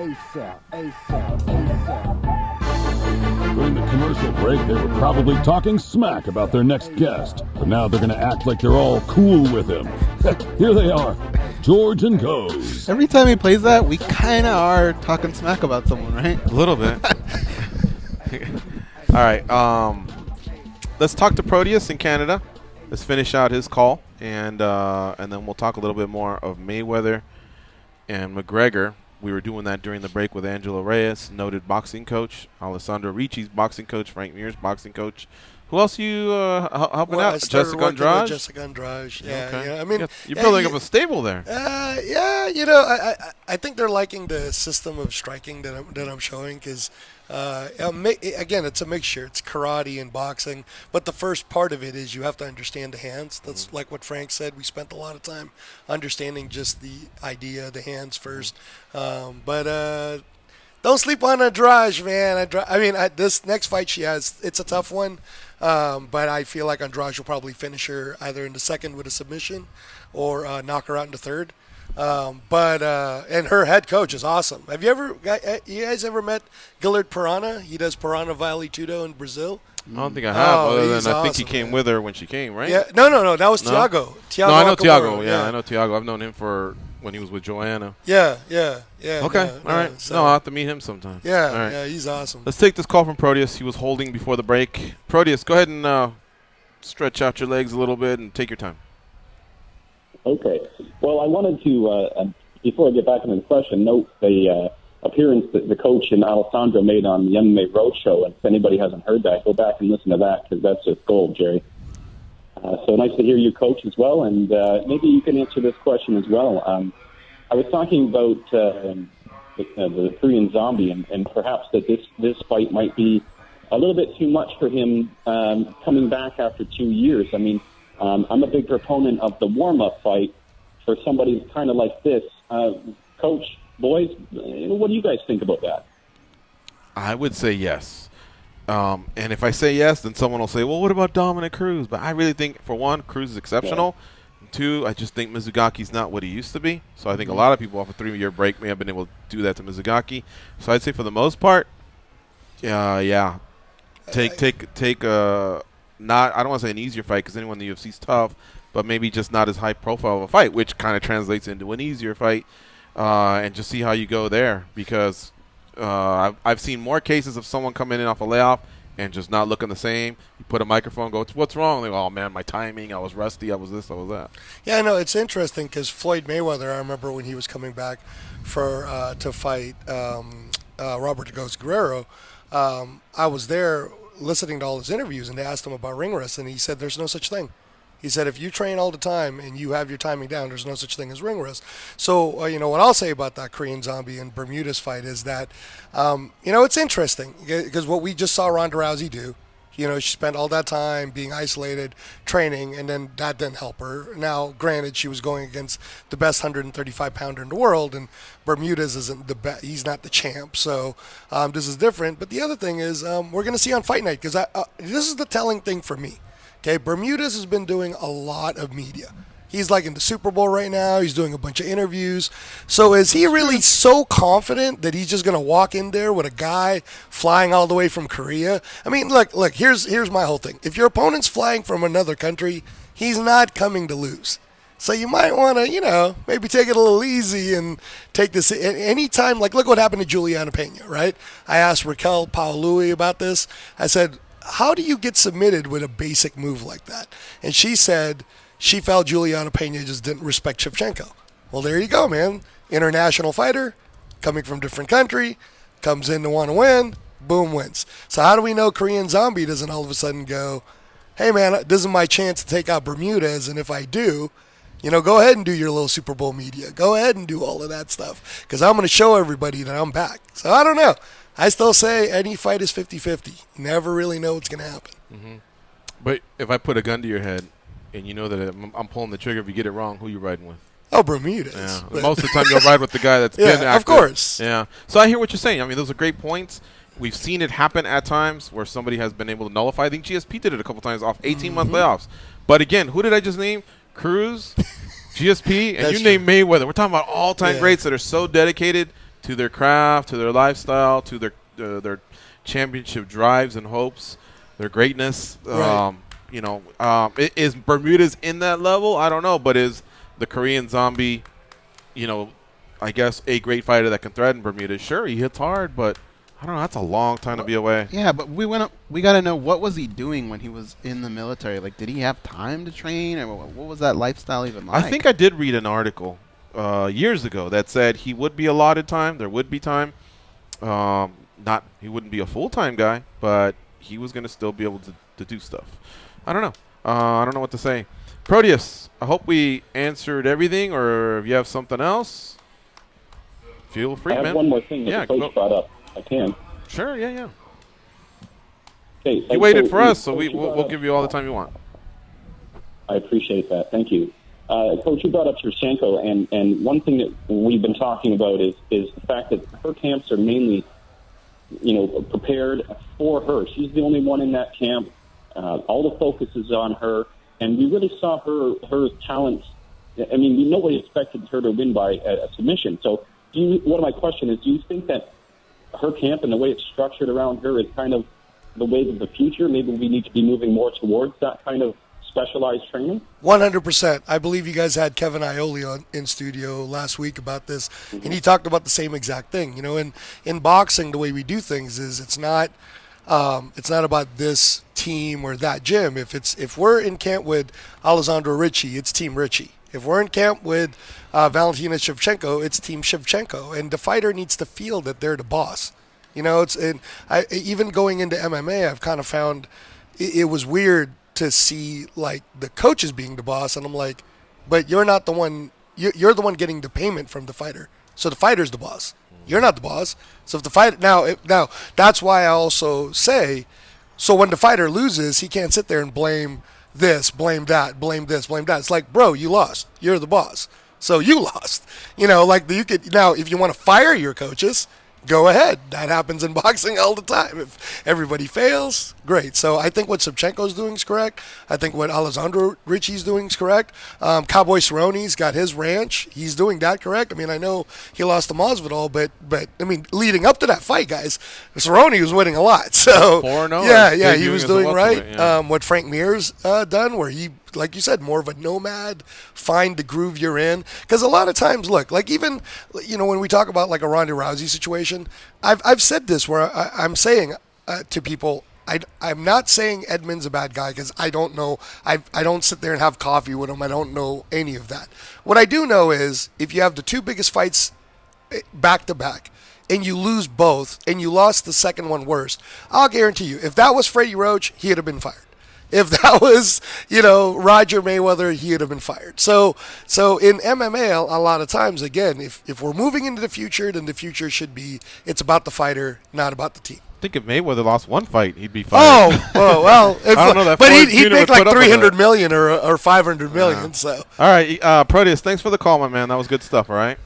ASAP, ASAP, ASAP. During the commercial break, they were probably talking smack about their next guest, but now they're going to act like they're all cool with him. Here they are, George and Goes. Every time he plays that, we kind of are talking smack about someone, right? A little bit. All right. Let's talk to Proteus in Canada. Let's finish out his call, and then we'll talk a little bit more of Mayweather and McGregor. We were doing that during the break with Angelo Reyes, noted boxing coach, Alessandro Ricci's boxing coach, Frank Mir's boxing coach. Who else you helping out? Jessica Andrade? Jessica Andrade, yeah. Okay. Yeah. I mean, you're building up a stable there. Yeah, I think they're liking the system of striking that I'm showing because, again, it's a mixture. It's karate and boxing, but the first part of it is you have to understand the hands. That's like what Frank said. We spent a lot of time understanding just the idea, the hands first. But don't sleep on Andrade, man. This next fight she has, it's a tough one. But I feel like Andrade will probably finish her either in the second with a submission or knock her out in the third. And her head coach is awesome. Have you guys ever met Gillard Piranha? He does Piranha Vale Tudo in Brazil. I don't think I have, other than I awesome, think he came with her when she came, right? Yeah, no, that was Thiago. No, I know Thiago. Yeah, I know Thiago. I've known him for when he was with Joanna. Yeah. Okay, all right. So, I'll have to meet him sometime. Yeah, all right. Yeah, he's awesome. Let's take this call from Proteus. He was holding before the break. Proteus, go ahead and stretch out your legs a little bit and take your time. Okay. Well, I wanted to, before I get back into the question, note the appearance that the coach and Alessandro made on the MMA Roadshow. And if anybody hasn't heard that, go back and listen to that because that's just gold, Jerry. So nice to hear you, coach, as well. And maybe you can answer this question as well. I was talking about the Korean Zombie and perhaps that this fight might be a little bit too much for him coming back after 2 years. I mean, I'm a big proponent of the warm-up fight for somebody kind of like this. Coach, boys, what do you guys think about that? I would say yes. And if I say yes, then someone will say, well, what about Dominic Cruz? But I really think, for one, Cruz is exceptional. Yeah. Two, I just think Mizugaki's not what he used to be. So I think a lot of people off a 3-year break may have been able to do that to Mizugaki. So I'd say for the most part, yeah. Take not, I don't want to say an easier fight because anyone in the UFC is tough, but maybe just not as high profile of a fight, which kind of translates into an easier fight, and just see how you go there because I've seen more cases of someone coming in off a layoff and just not looking the same. You put a microphone, go, what's wrong? They go, oh, man, my timing, I was rusty, I was this, I was that. Yeah, I know. It's interesting because Floyd Mayweather, I remember when he was coming back to fight Robert the Ghost Guerrero, I was there listening to all his interviews, and they asked him about ring rust, and he said there's no such thing. He said if you train all the time and you have your timing down, there's no such thing as ring rust. So, what I'll say about that Korean Zombie and Bermudez fight is that, it's interesting because what we just saw Ronda Rousey do, she spent all that time being isolated, training, and then that didn't help her. Now, granted, she was going against the best 135-pounder in the world, and Bermudez isn't the best. He's not the champ, so this is different. But the other thing is we're going to see on Fight Night because this is the telling thing for me. Okay, Bermudez has been doing a lot of media. He's like in the Super Bowl right now. He's doing a bunch of interviews. So is he really so confident that he's just going to walk in there with a guy flying all the way from Korea? I mean, look, here's my whole thing. If your opponent's flying from another country, he's not coming to lose. So you might want to, maybe take it a little easy and take this anytime. Like, look what happened to Juliana Pena, right? I asked Raquel Paolui about this. I said, how do you get submitted with a basic move like that? And she said she felt Juliana Pena just didn't respect Shevchenko. Well, there you go, man. International fighter, coming from different country, comes in to want to win, boom, wins. So how do we know Korean Zombie doesn't all of a sudden go, hey, man, this is my chance to take out Bermudez, and if I do, go ahead and do your little Super Bowl media. Go ahead and do all of that stuff because I'm going to show everybody that I'm back. So I don't know. I still say any fight is 50-50. Never really know what's going to happen. Mm-hmm. But if I put a gun to your head and you know that I'm pulling the trigger, if you get it wrong, who you riding with? Oh, Bermudez. Yeah. Most of the time you'll ride with the guy that's been active. Of course. Yeah. So I hear what you're saying. I mean, those are great points. We've seen it happen at times where somebody has been able to nullify. I think GSP did it a couple times off 18-month layoffs. But again, who did I just name? Cruz, GSP, and you named Mayweather. We're talking about all-time greats that are so dedicated to their craft, to their lifestyle, to their championship drives and hopes, their greatness. Right. Is Bermudez in that level? I don't know, but is the Korean Zombie, I guess a great fighter that can threaten Bermudez? Sure, he hits hard, but I don't know. That's a long time to be away. Yeah, but we got to know, what was he doing when he was in the military? Like, did he have time to train, or what was that lifestyle even like? I think I did read an article years ago that said he would be allotted time. There would be time. He wouldn't be a full-time guy, but he was going to still be able to do stuff. I don't know. I don't know what to say. Proteus, I hope we answered everything, or if you have something else, feel free, man. I have one more thing that the coach brought up. I can. Sure, yeah. Okay, you waited for us, so we'll give you all the time you want. I appreciate that. Thank you. Coach, you brought up Shevchenko, and one thing that we've been talking about is the fact that her camps are mainly, prepared for her. She's the only one in that camp. All the focus is on her, and we really saw her talents. I mean, nobody expected her to win by a submission. So, one of my questions is, do you think that her camp and the way it's structured around her is kind of the wave of the future? Maybe we need to be moving more towards that kind of specialized training? 100%. I believe you guys had Kevin Ioli in studio last week about this, and he talked about the same exact thing. In boxing, the way we do things is it's not about this team or that gym. If we're in camp with Alessandro Ricci, it's Team Ricci. If we're in camp with Valentina Shevchenko, it's Team Shevchenko, and the fighter needs to feel that they're the boss. Even going into MMA, I've kind of found it was weird to see like the coaches being the boss, and I'm like, but you're not the one. You're the one getting the payment from the fighter, so the fighter's the boss. You're not the boss. So if the fighter now that's why I also say, so when the fighter loses, he can't sit there and blame this, blame that, blame this, blame that. It's like, bro, you lost. You're the boss. So you lost. You could now, if you want to fire your coaches, go ahead. That happens in boxing all the time. If everybody fails, great. So I think what Shevchenko's doing is correct. I think what Alessandro Ricci's doing is correct. Cowboy Cerrone's got his ranch. He's doing that correct. I mean, I know he lost to Masvidal, but I mean, leading up to that fight, guys, Cerrone was winning a lot. So 4-0. He was doing right. What Frank Mir's done, where he, like you said, more of a nomad, find the groove you're in. Because a lot of times, look, like even, when we talk about like a Ronda Rousey situation, I've said this where I'm saying to people, I'm not saying Edmund's a bad guy because I don't know. I don't sit there and have coffee with him. I don't know any of that. What I do know is if you have the two biggest fights back to back and you lose both and you lost the second one worst, I'll guarantee you, if that was Freddie Roach, he'd have been fired. If that was, Roger Mayweather, he'd have been fired. So in MMA, a lot of times, again, if we're moving into the future, then the future should be, it's about the fighter, not about the team. I think if Mayweather lost one fight, he'd be fired. Oh well. I don't know that. But he'd make like $300 million or $500 million. So. All right, Proteus, thanks for the call, my man. That was good stuff. All right.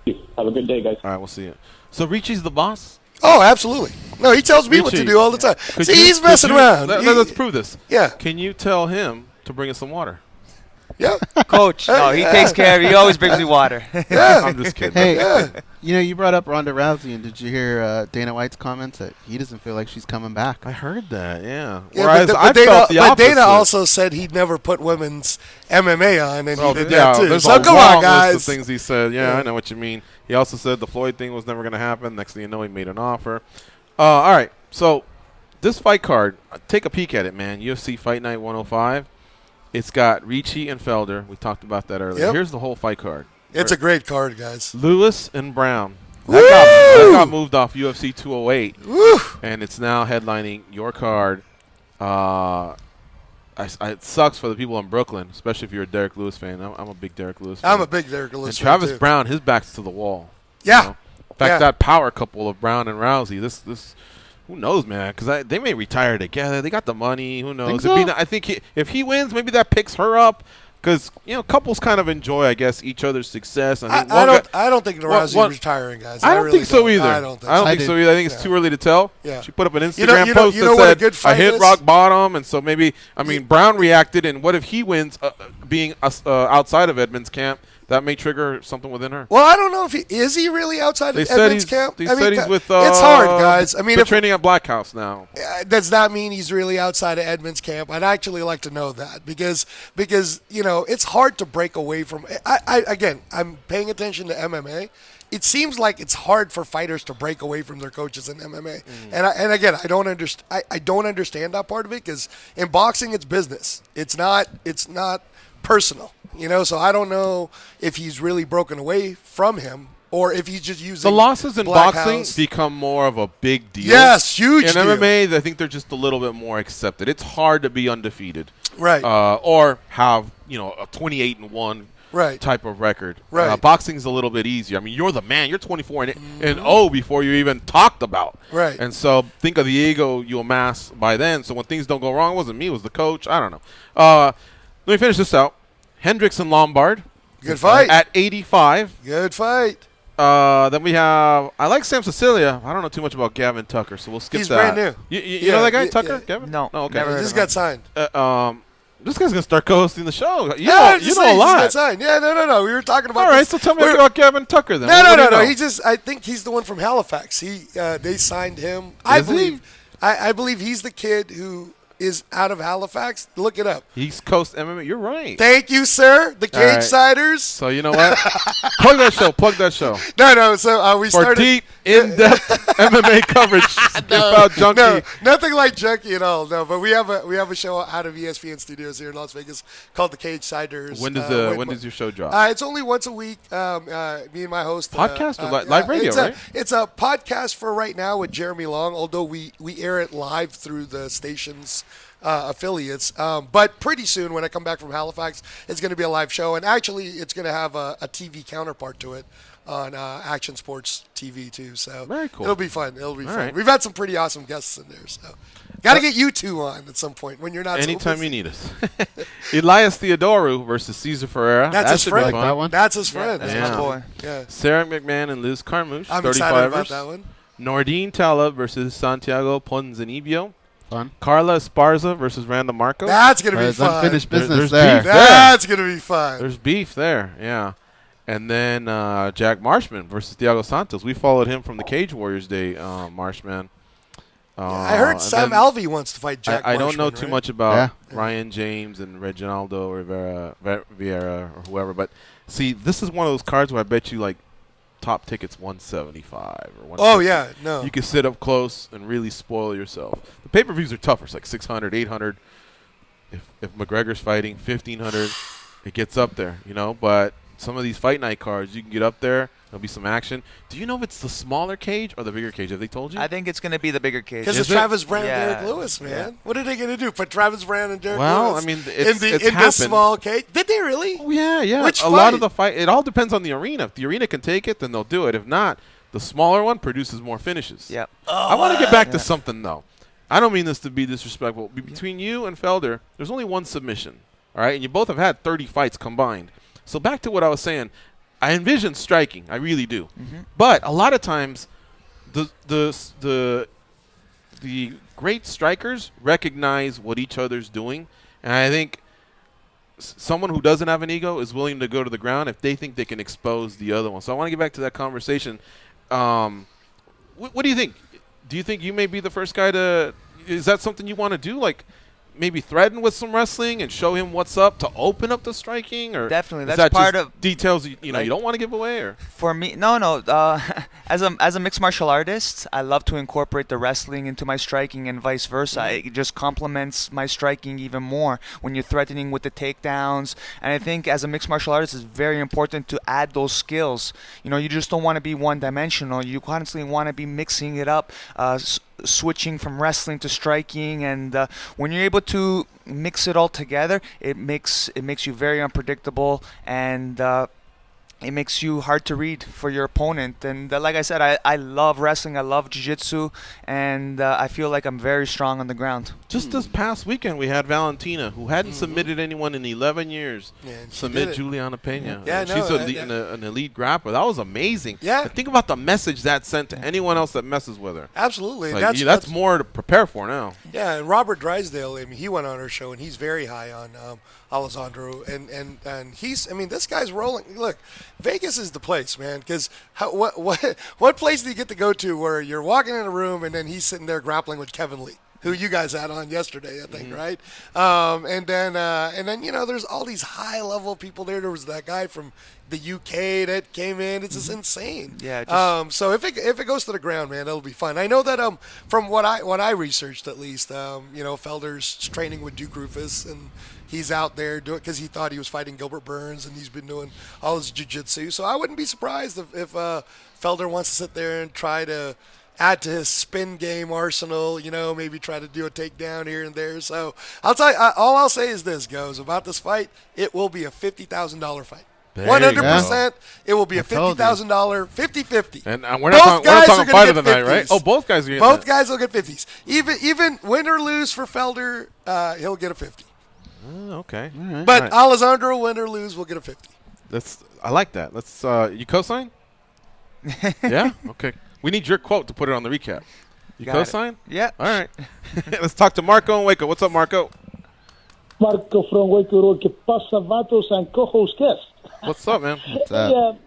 Have a good day, guys. All right, we'll see you. So Ricci's the boss? Oh, absolutely. No, he tells me what to do all the time. See, he's messing around. Let's prove this. Yeah. Can you tell him to bring us some water? Yeah. Coach, no, he takes care of it. He always brings me water. Yeah. I'm just kidding. Hey, you brought up Ronda Rousey, and did you hear Dana White's comments that he doesn't feel like she's coming back? I heard that, yeah. But Dana also said he'd never put women's MMA on, and he did that too. So come on, guys. List of things he said. Yeah, I know what you mean. He also said the Floyd thing was never going to happen. Next thing you know, he made an offer. All right, so this fight card, take a peek at it, man. UFC Fight Night 105. It's got Ricci and Felder. We talked about that earlier. Yep. Here's the whole fight card. It's a great card, guys. Lewis and Brown. That got moved off UFC 208. Woo! And it's now headlining your card. It sucks for the people in Brooklyn, especially if you're a Derek Lewis fan. I'm a big Derek Lewis fan. I'm a big Derek Lewis fan, Travis too. Brown, his back's to the wall. Yeah. In fact, that power couple of Brown and Rousey, this who knows, man? Because they may retire together. They got the money. Who knows? I think if he wins, maybe that picks her up. Because couples kind of enjoy, I guess, each other's success. I don't think Rousey is retiring, guys. I don't think so either. I don't think so either. I think it's too early to tell. Yeah. She put up an Instagram post that said, "I hit rock bottom," and so maybe Brown reacted. And what if he wins, being outside of Edmund's camp? that may trigger something within her. Well, I don't know if is he really outside of Edmonds camp? They said he's with. It's hard, guys. I mean, they're training at Black House now. Does that mean he's really outside of Edmonds camp? I'd actually like to know that because it's hard to break away from. I'm paying attention to MMA. It seems like it's hard for fighters to break away from their coaches in MMA, and again, I don't understand. I don't understand that part of it because in boxing, it's business. It's not personal. So I don't know if he's really broken away from him or if he's just using the losses in Black boxing House. Become more of a big deal. Yes, huge in deal. MMA, I think they're just a little bit more accepted. It's hard to be undefeated, right? Or have a 28-1 type of record. Right. Boxing's a little bit easier. I mean, you're the man. You're 24-0 before you even talked about. Right. And so think of the ego you amass by then. So when things don't go wrong, it wasn't me. It was the coach. I don't know. Let me finish this out. Hendricks and Lombard. Good fight. At 85. Good fight. Then we have, I like Sam Cecilia. I don't know too much about Gavin Tucker, so we'll skip He's that. brand new. You know that guy, Tucker? Gavin? No. Oh, okay. He just got signed. This guy's going to start co-hosting the show. You know a lot. Just got signed. Yeah, no. We were talking about All right, this. so tell me about Gavin Tucker then. No. I think he's the one from Halifax. They signed him. I believe he's the kid who is out of Halifax. Look it up. East Coast MMA. You're right. Thank you, sir. The Cage Siders. So you know what? Plug that show. No. So we started for deep, in-depth MMA coverage. About Junkie. No, nothing like Junkie at all. No, but we have a show out of ESPN Studios here in Las Vegas called the Cage Siders. When does when does your show drop? It's only once a week. Me and my host. Podcast or live radio, right? It's a podcast for right now with Jeremy Long. Although we air it live through the station's affiliates. But pretty soon, when I come back from Halifax, it's going to be a live show, and actually, it's going to have a TV counterpart to it on Action Sports TV too. So very cool. It'll be fun. It'll be fun. Right. We've had some pretty awesome guests in there. So got to get you two on at some point when you're not. Anytime so you need us. Elias Theodorou versus Cesar Ferreira. That's his friend. Like that one? That's his friend. That's my boy. Yeah. Sarah McMahon and Liz Carmouche. I'm 35ers. excited about that one. Nordine Taleb versus Santiago Ponzinibbio. Fun. Carla Esparza versus Randa Marcos. That's going to be fun. Unfinished business There's there. beef there. That's going to be fun. There's beef there, yeah. And then Jack Marshman versus Thiago Santos. We followed him from the Cage Warriors day, Marshman. I heard Sam Alvey wants to fight Jack I don't know Marshman, too right? much about Ryan James and Reginaldo Vieira or whoever. But, see, this is one of those cards where I bet you, like, top tickets 175 or 150. Oh, yeah, no. You can sit up close and really spoil yourself. The pay-per-views are tougher. It's like 600, 800. If McGregor's fighting 1,500, it gets up there, But some of these fight night cards, you can get up there. There'll be some action. Do you know if it's the smaller cage or the bigger cage? Have they told you? I think it's going to be the bigger cage. Because it's Travis Brand and Derek Lewis, man. Yeah. What are they going to do? Put Travis Brand and Derek Lewis I mean, it's in the small cage? Did they really? Oh, yeah. Which a lot of the fight, it all depends on the arena. If the arena can take it, then they'll do it. If not, the smaller one produces more finishes. Yep. I want to get back to something, though. I don't mean this to be disrespectful. Between you and Felder, there's only one submission, all right? And you both have had 30 fights combined. So back to what I was saying. I envision striking. I really do. Mm-hmm. But a lot of times, the great strikers recognize what each other's doing. And I think someone who doesn't have an ego is willing to go to the ground if they think they can expose the other one. So I want to get back to that conversation. What do you think? Do you think you may be the first guy to – is that something you want to do? Like maybe threaten with some wrestling and show him what's up to open up the striking? Or definitely. That's that part just of – details you don't want to give away? Or for me, no. As a mixed martial artist, I love to incorporate the wrestling into my striking and vice versa. Mm-hmm. It just complements my striking even more when you're threatening with the takedowns. And I think as a mixed martial artist, it's very important to add those skills. You just don't want to be one-dimensional. You constantly want to be mixing it up, switching from wrestling to striking, and when you're able to mix it all together, it makes you very unpredictable, and it makes you hard to read for your opponent. And like I said, I love wrestling, I love jiu-jitsu, and I feel like I'm very strong on the ground. Just this past weekend, we had Valentina, who hadn't submitted anyone in 11 years, submit Juliana Pena. Yeah, she's an elite grappler. That was amazing. Yeah. And think about the message that sent to anyone else that messes with her. Absolutely. Like, that's more to prepare for now. Yeah, and Robert Drysdale, I mean, he went on our show, and he's very high on Alessandro, and he's, I mean, this guy's rolling. Look, Vegas is the place, man, because what place do you get to go to where you're walking in a room and then he's sitting there grappling with Kevin Lee, who you guys had on yesterday, I think, right? And then you know, there's all these high level people there. There was that guy from the UK that came in. It's just insane. Yeah. So if it goes to the ground, man, it'll be fun. I know that from what I researched at least, you know, Felder's training with Duke Rufus, and he's out there doing, because he thought he was fighting Gilbert Burns, and he's been doing all his jiu-jitsu. So I wouldn't be surprised if Felder wants to sit there and try to add to his spin game arsenal, you know, maybe try to do a takedown here and there. So I'll tell you, all I'll say is this, goes about this fight, it will be a $50,000 fight. 100%, it will be a $50,000, 50-50. And we're not talking fight of the night, right? Oh, both guys are getting both guys will get 50s. Even win or lose for Felder, he'll get a 50. Okay. Right. But Alessandro, win or lose, will get a 50. I like that. Let's you co-sign? Yeah? Okay. We need your quote to put it on the recap. You co-sign? Yeah. All right. Let's talk to Marco in Waco. What's up, Marco? Marco from Waco Road. Que pasa, vatos, and co-host guest. What's up, man? What's up?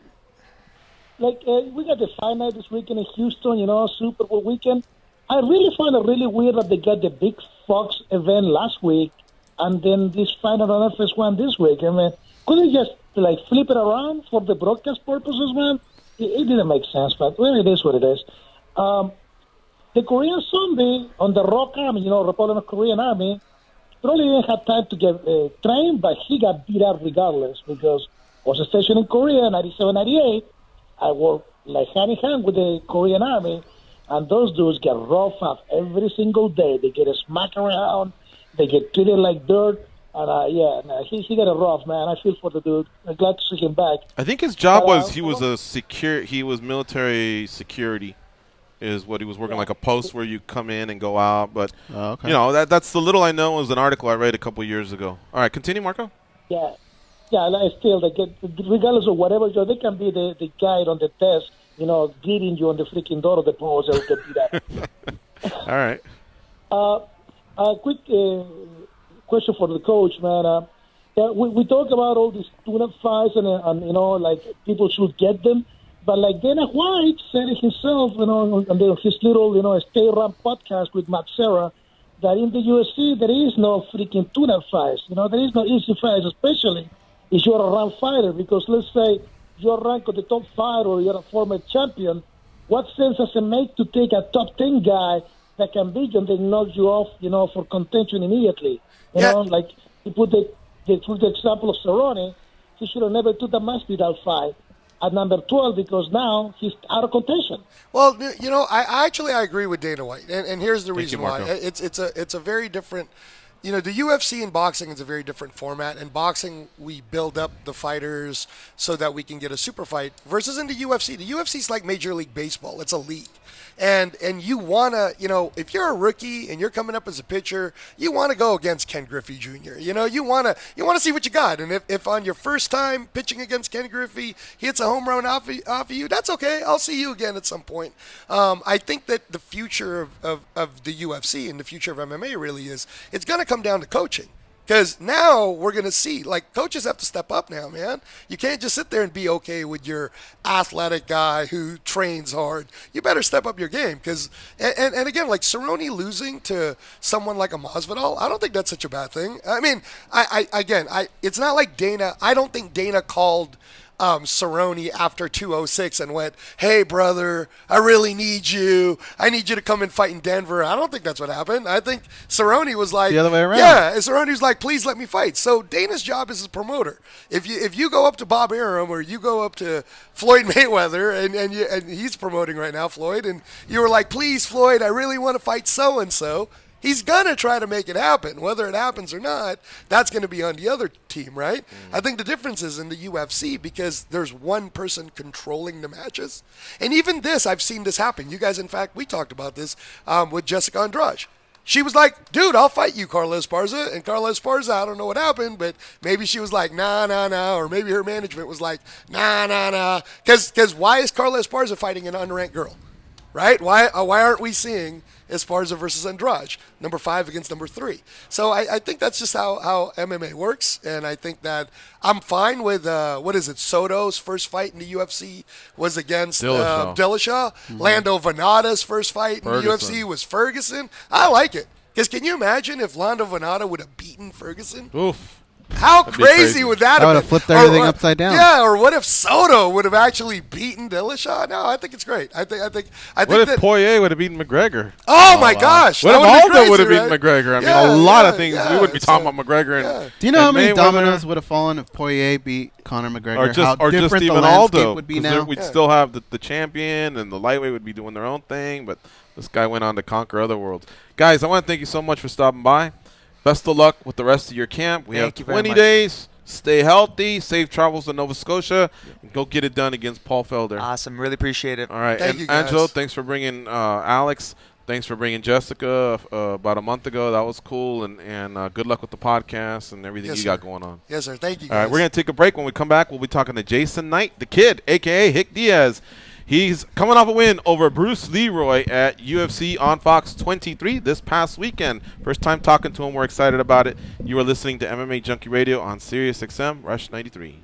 We got the fight night this weekend in Houston, you know, Super Bowl weekend. I really find it really weird that they got the big Fox event last week and then this fight on FS1 this week. I mean, couldn't they just flip it around for the broadcast purposes, man? It didn't make sense, but well, it is what it is. The Korean zombie on the Rock Army, you know, Republic of Korean Army, probably didn't have time to get trained, but he got beat up regardless because I was stationed in Korea in 97, 98. I worked hand in hand with the Korean Army, and those dudes get rough up every single day. They get smacked around, they get treated like dirt, and he got a rough, man. I feel for the dude. I'm glad to see him back. I think his job was he was military security. Is what he was working, like a post where you come in and go out. But, you know, that's the little I know. It was an article I read a couple years ago. All right, continue, Marco. Yeah, I still, they get, regardless of whatever, they can be the guy on the desk, you know, greeting you on the freaking door of the post. They'll get beat up. All right. A quick question for the coach, man. We talk about all these tune-up fights and, you know, like people should get them. But like Dana White said it himself, you know, on his little, you know, Stay Around podcast with Matt Serra, that in the UFC there is no freaking tune-up fights. You know, there is no easy fights, especially if you're a ranked fighter. Because let's say you're ranked at the top 5 or you're a former champion, what sense does it make to take a top 10 guy that can beat you and then knock you off, you know, for contention immediately? You know, like you put the example of Cerrone, he should have never took the Masvidal fight at number 12 because now he's out of contention. Well, you know, I agree with Dana White, and here's the reason why. It's a very different. You know, the UFC and boxing is a very different format. In boxing, we build up the fighters so that we can get a super fight. Versus in the UFC, the UFC is like Major League Baseball. It's a league. And you want to, you know, if you're a rookie and you're coming up as a pitcher, you want to go against Ken Griffey Jr. You know, you want to see what you got. And if on your first time pitching against Ken Griffey, he hits a home run off of you, that's okay. I'll see you again at some point. I think that the future of the UFC and the future of MMA really is, it's going to come down to coaching. Because now we're going to see, like, coaches have to step up now, man. You can't just sit there and be okay with your athletic guy who trains hard. You better step up your game. Because, and again, like Cerrone losing to someone like a Masvidal, I don't think that's such a bad thing. I mean, it's not like Dana, I don't think Dana called Cerrone after 206 and went, hey, brother, I really need you. I need you to come and fight in Denver. I don't think that's what happened. I think Cerrone was like, the other way around. Yeah, Cerrone was like, please let me fight. So Dana's job is a promoter. If you go up to Bob Arum or you go up to Floyd Mayweather and he's promoting right now, Floyd, and you were like, please, Floyd, I really want to fight so-and-so. He's going to try to make it happen. Whether it happens or not, that's going to be on the other team, right? I think the difference is in the UFC because there's one person controlling the matches. And even this, I've seen this happen. You guys, in fact, we talked about this with Jessica Andrade. She was like, dude, I'll fight you, Carla Esparza. And Carla Esparza, I don't know what happened, but maybe she was like, nah. Or maybe her management was like, nah. Because why is Carla Esparza fighting an unranked girl? Right? Why aren't we seeing Esparza versus Andrade, number 5 against number 3? So I think that's just how MMA works, and I think that I'm fine with, Soto's first fight in the UFC was against Dillashaw. Mm-hmm. Lando Venata's first fight in the UFC was Ferguson. I like it, because can you imagine if Lando Venata would have beaten Ferguson? Oof. How crazy would that have been? Would have flipped everything upside down. Yeah, or what if Soto would have actually beaten Dillashaw? No, I think it's great. I think what if Poirier would have beaten McGregor? Oh my gosh! What if Aldo would have beaten right? McGregor? I mean, a lot of things we wouldn't be talking about McGregor. And, do you know how many Mayweather, dominoes would have fallen if Poirier beat Conor McGregor? Or just different even the landscape Aldo? would be now. We'd still have the champion, and the lightweight would be doing their own thing. But this guy went on to conquer other worlds. Guys, I want to thank you so much for stopping by. Best of luck with the rest of your camp. We have 20 days. Stay healthy. Safe travels to Nova Scotia. And go get it done against Paul Felder. Awesome. Really appreciate it. All right. Thank and you, guys. Angelo, thanks for bringing Alex. Thanks for bringing Jessica about a month ago. That was cool. And good luck with the podcast and everything you got going on. Yes, sir. Thank you, guys. All right. We're going to take a break. When we come back, we'll be talking to Jason Knight, the kid, a.k.a. Hick Diaz. He's coming off a win over Bruce Leroy at UFC on Fox 23 this past weekend. First time talking to him. We're excited about it. You are listening to MMA Junkie Radio on Sirius XM, Rush 93.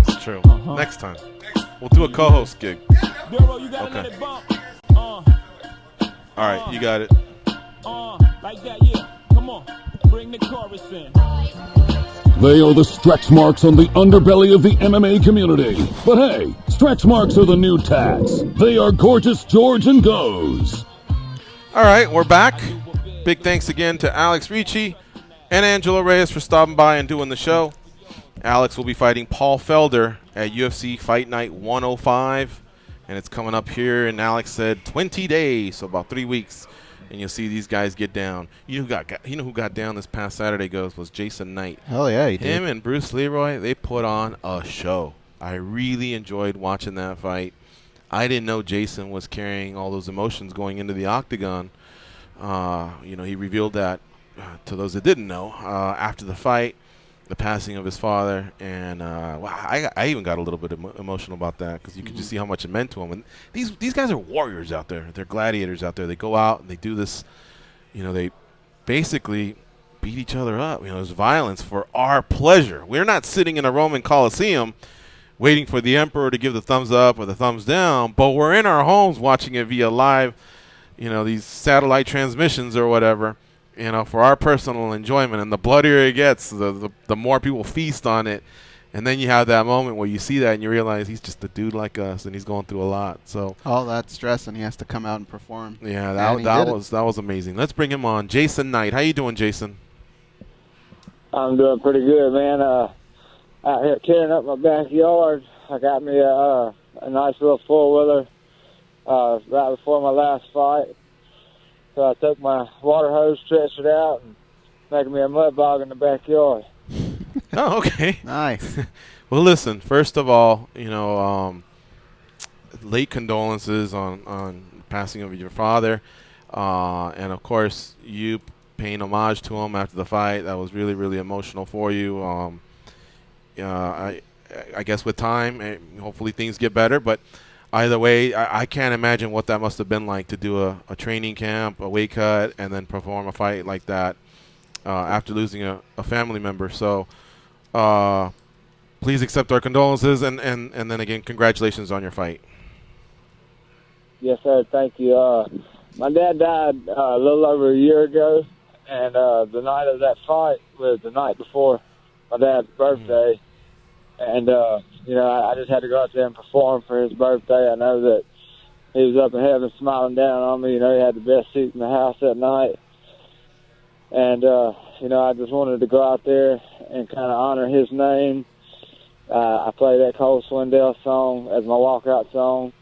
It's true. Next time. We'll do a co-host gig. Okay. All right, you got it. Like that, yeah. Come on. Bring the chorus in. They are the stretch marks on the underbelly of the MMA community. But hey, stretch marks are the new tats. They are Gorgeous George and Goes. All right, we're back. Big thanks again to Alex Ricci and Angelo Reyes for stopping by and doing the show. Alex will be fighting Paul Felder at UFC Fight Night 105, and it's coming up here, and Alex said 20 days, so about 3 weeks, and you'll see these guys get down. You know who got down this past Saturday was Jason Knight. Hell yeah, he did. Him and Bruce Leroy, they put on a show. I really enjoyed watching that fight. I didn't know Jason was carrying all those emotions going into the octagon. He revealed that to those that didn't know after the fight, the passing of his father, and I even got a little bit emotional about that because you could just see how much it meant to him. And these guys are warriors out there. They're gladiators out there. They go out and they do this. They basically beat each other up. There's violence for our pleasure. We're not sitting in a Roman Coliseum waiting for the emperor to give the thumbs up or the thumbs down, but we're in our homes watching it via live, these satellite transmissions or whatever, for our personal enjoyment. And the bloodier it gets, the more people feast on it. And then you have that moment where you see that and you realize he's just a dude like us and he's going through a lot. So all that stress and he has to come out and perform. Yeah, that was amazing. Let's bring him on. Jason Knight. How you doing, Jason? I'm doing pretty good, man. Out here tearing up my backyard. I got me a nice little four-wheeler right before my last fight. So I took my water hose, stretched it out, and making me a mud bog in the backyard. Oh, okay. Nice. Well, listen, first of all, late condolences on the passing of your father. And, of course, you paying homage to him after the fight. That was really, really emotional for you. I guess with time, hopefully things get better. But either way, I can't imagine what that must have been like to do a training camp, a weight cut, and then perform a fight like that after losing a family member. So please accept our condolences, and then again, congratulations on your fight. Yes, sir. Thank you. My dad died a little over a year ago, and the night of that fight was the night before my dad's birthday. And, I just had to go out there and perform for his birthday. I know that he was up in heaven smiling down on me. He had the best seat in the house that night. And, I just wanted to go out there and kind of honor his name. I played that Cole Swindell song as my walkout song.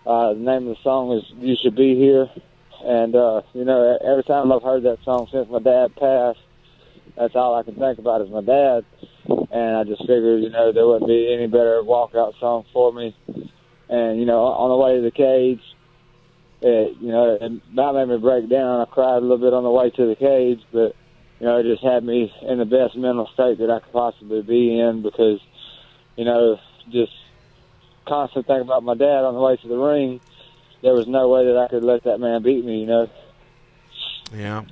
The name of the song is You Should Be Here. And, every time I've heard that song since my dad passed, that's all I can think about is my dad. And I just figured, there wouldn't be any better walkout song for me. And, on the way to the cage, it about made me break down. I cried a little bit on the way to the cage, but, it just had me in the best mental state that I could possibly be in because, just constantly thinking about my dad on the way to the ring, there was no way that I could let that man beat me, Yeah.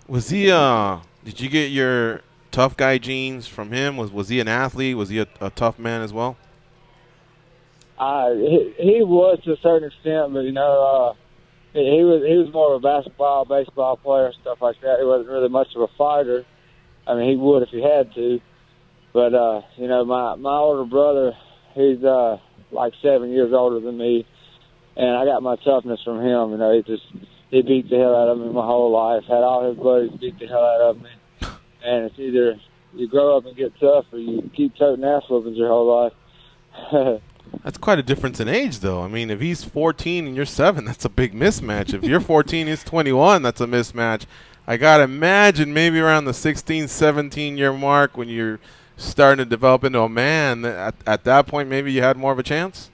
Was he, did you get your tough guy genes from him? Was he an athlete? Was he a tough man as well? He was to a certain extent, but he was more of a basketball, baseball player, stuff like that. He wasn't really much of a fighter. I mean, he would if he had to. But my older brother, he's like 7 years older than me, and I got my toughness from him. He beat the hell out of me my whole life. Had all his buddies beat the hell out of me. And it's either you grow up and get tough or you keep toting ass whoopings your whole life. That's quite a difference in age, though. I mean, if he's 14 and you're 7, that's a big mismatch. If you're 14, he's 21, that's a mismatch. I got to imagine maybe around the 16, 17-year mark when you're starting to develop into a man, at that point maybe you had more of a chance?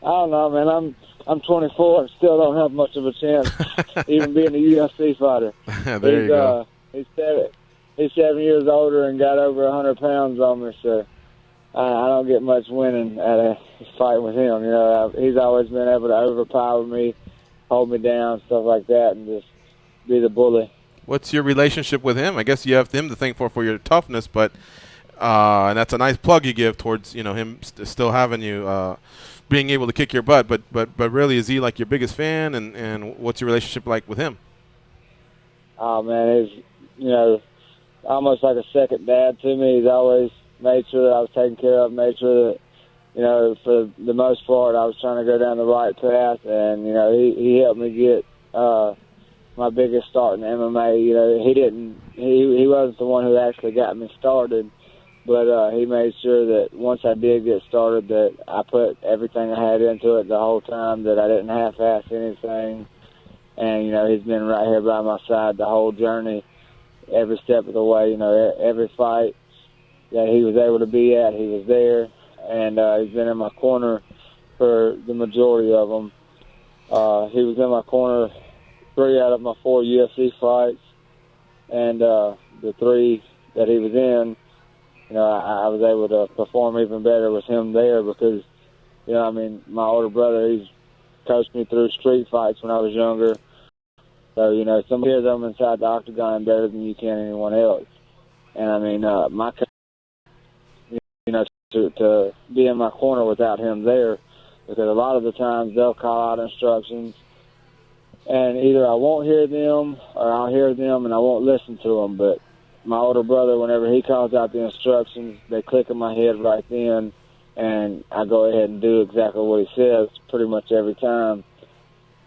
I don't know, man. I'm 24 and still don't have much of a chance, even being a UFC fighter. There you go. He's 7 years older and got over 100 pounds on me, so I don't get much winning at a fight with him. He's always been able to overpower me, hold me down, stuff like that, and just be the bully. What's your relationship with him? I guess you have him to thank for your toughness, but and that's a nice plug you give towards him still having you being able to kick your butt. But really, is he like your biggest fan? And what's your relationship like with him? Oh man, he's almost like a second dad to me. He's always made sure that I was taken care of, made sure that for the most part I was trying to go down the right path, and he helped me get my biggest start in MMA. You know, he wasn't the one who actually got me started, but he made sure that once I did get started that I put everything I had into it the whole time, that I didn't half-ass anything. And, you know, he's been right here by my side the whole journey, every step of the way. You know, every fight that he was able to be at, he was there. And he's been in my corner for the majority of them. He was in my corner 3 out of my 4 UFC fights. And the 3 that he was in, you know, I was able to perform even better with him there because, you know, I mean, my older brother, he's coached me through street fights when I was younger. So, you know, some hears them inside the octagon better than you can anyone else. And, I mean, my coach, you know, to be in my corner without him there, because a lot of the times they'll call out instructions, and either I won't hear them or I'll hear them and I won't listen to them. But my older brother, whenever he calls out the instructions, they click in my head right then, and I go ahead and do exactly what he says pretty much every time.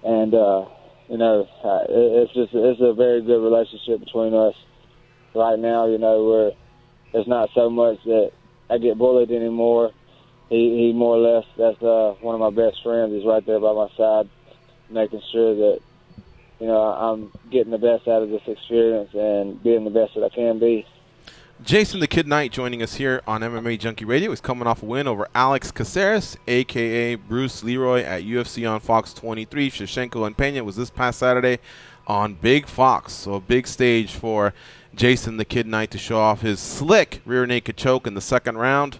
And, you know, it's a very good relationship between us right now, you know, where it's not so much that I get bullied anymore. He more or less, that's one of my best friends. He's right there by my side, making sure that, you know, I'm getting the best out of this experience and being the best that I can be. Jason the Kid Knight joining us here on MMA Junkie Radio. He's coming off a win over Alex Caceres, a.k.a. Bruce Leroy, at UFC on Fox 23. Shevchenko and Pena was this past Saturday on Big Fox. So a big stage for Jason the Kid Knight to show off his slick rear naked choke in the second round.